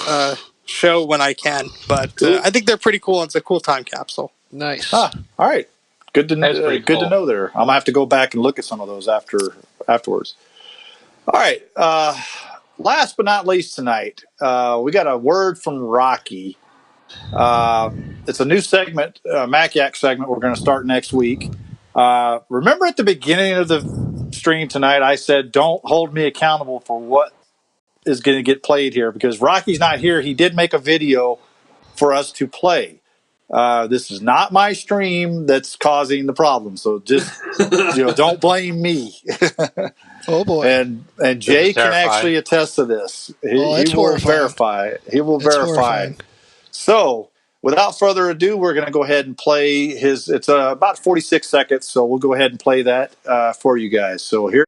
show when I can. But I think they're pretty cool, and it's a cool time capsule. Nice. All right. Good to cool. to know there. I'm going to have to go back and look at some of those afterwards. All right. Last but not least tonight, we got a word from Rocky. It's a new segment, Mac Yak segment we're going to start next week. Remember at the beginning of the stream tonight, I said, don't hold me accountable for what is going to get played here, because Rocky's not here. He did make a video for us to play. This is not my stream that's causing the problem. So just, don't blame me. Oh boy. And Jay can actually attest to this. He will verify it. He will verify it. So without further ado, we're going to go ahead and play it's about 46 seconds. So we'll go ahead and play that for you guys. So here.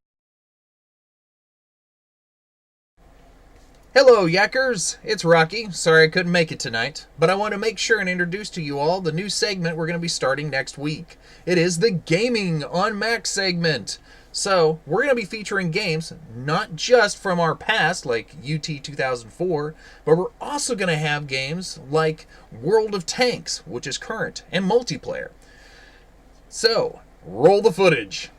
Hello, Yackers. It's Rocky. Sorry I couldn't make it tonight, but I want to make sure and introduce to you all the new segment we're going to be starting next week. It is the Gaming on Mac segment. So, we're going to be featuring games not just from our past, like UT 2004, but we're also going to have games like World of Tanks, which is current, and multiplayer. So, roll the footage.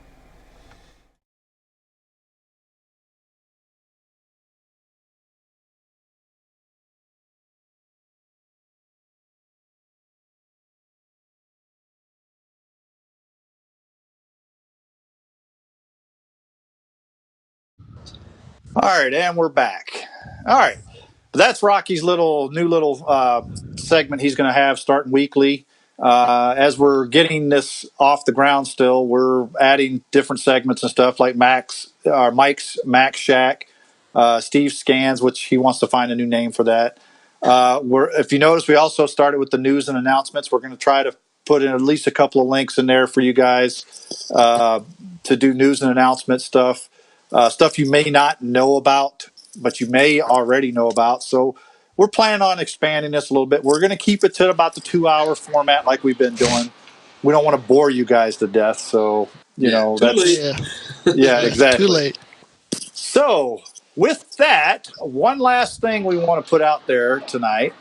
All right, and we're back. All right, that's Rocky's new little segment he's going to have starting weekly. As we're getting this off the ground still, we're adding different segments and stuff like Mike's Mac Shack, Steve Scans, which he wants to find a new name for that. If you notice, we also started with the news and announcements. We're going to try to put in at least a couple of links in there for you guys to do news and announcement stuff. Stuff you may not know about, but you may already know about. So we're planning on expanding this a little bit. We're going to keep it to about the 2-hour format like we've been doing. We don't want to bore you guys to death. So, yeah, exactly. Too late. So with that, one last thing we want to put out there tonight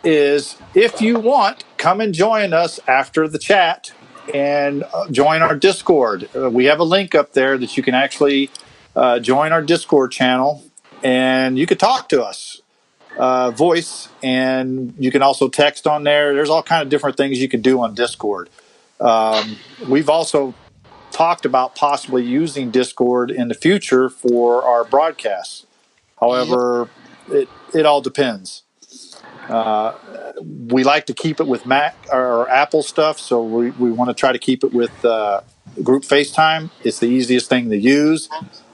is if you want, come and join us after the chat and join our Discord. We have a link up there that you can actually join our Discord channel, and you could talk to us, voice, and you can also text on there. There's all kind of different things you can do on Discord. We've also talked about possibly using Discord in the future for our broadcasts. However, it all depends. We like to keep it with Mac or Apple stuff, so we want to try to keep it with group FaceTime. It's the easiest thing to use.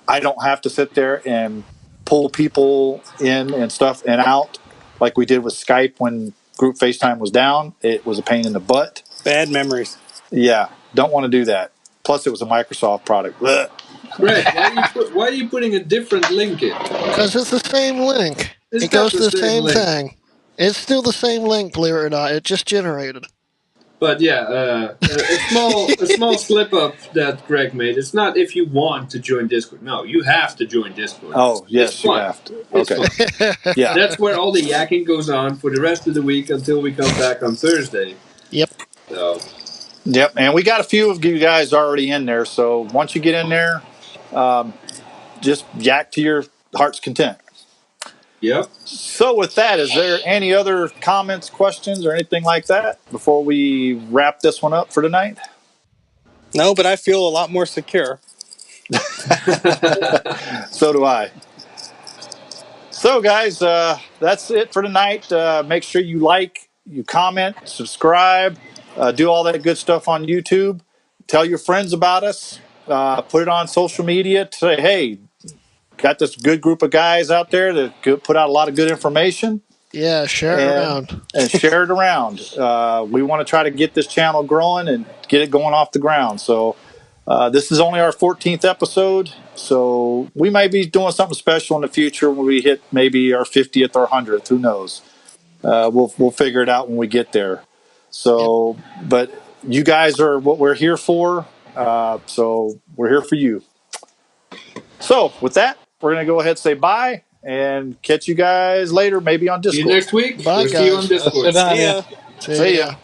I don't have to sit there and pull people in and stuff and out like we did with Skype when group FaceTime was down. It was a pain in the butt. Bad memories. Yeah, don't want to do that. Plus, it was a Microsoft product. Blech. Greg, why are you putting a different link in? Because it's the same link. It goes to the same thing. It's still the same link, believe it or not. It just generated. But yeah, a small slip up that Greg made. It's not if you want to join Discord. No, you have to join Discord. Oh, yes, you have to. Okay. Yeah. That's where all the yakking goes on for the rest of the week until we come back on Thursday. Yep. So. Yep, and we got a few of you guys already in there. So once you get in there, just yak to your heart's content. Yep. So with that, is there any other comments, questions, or anything like that before we wrap this one up for tonight? No, but I feel a lot more secure. So do I. So guys, that's it for tonight. Make sure you like, you comment, subscribe, do all that good stuff on YouTube. Tell your friends about us. Put it on social media to say, hey, got this good group of guys out there that put out a lot of good information. Yeah, share it around. And share it around. We want to try to get this channel growing and get it going off the ground. So this is only our 14th episode. So we might be doing something special in the future when we hit maybe our 50th or 100th. Who knows? We'll figure it out when we get there. So, but you guys are what we're here for. So we're here for you. So with that, we're going to go ahead and say bye and catch you guys later, maybe on Discord. See you next week. Bye, we'll guys. see you on Discord. See ya. See ya.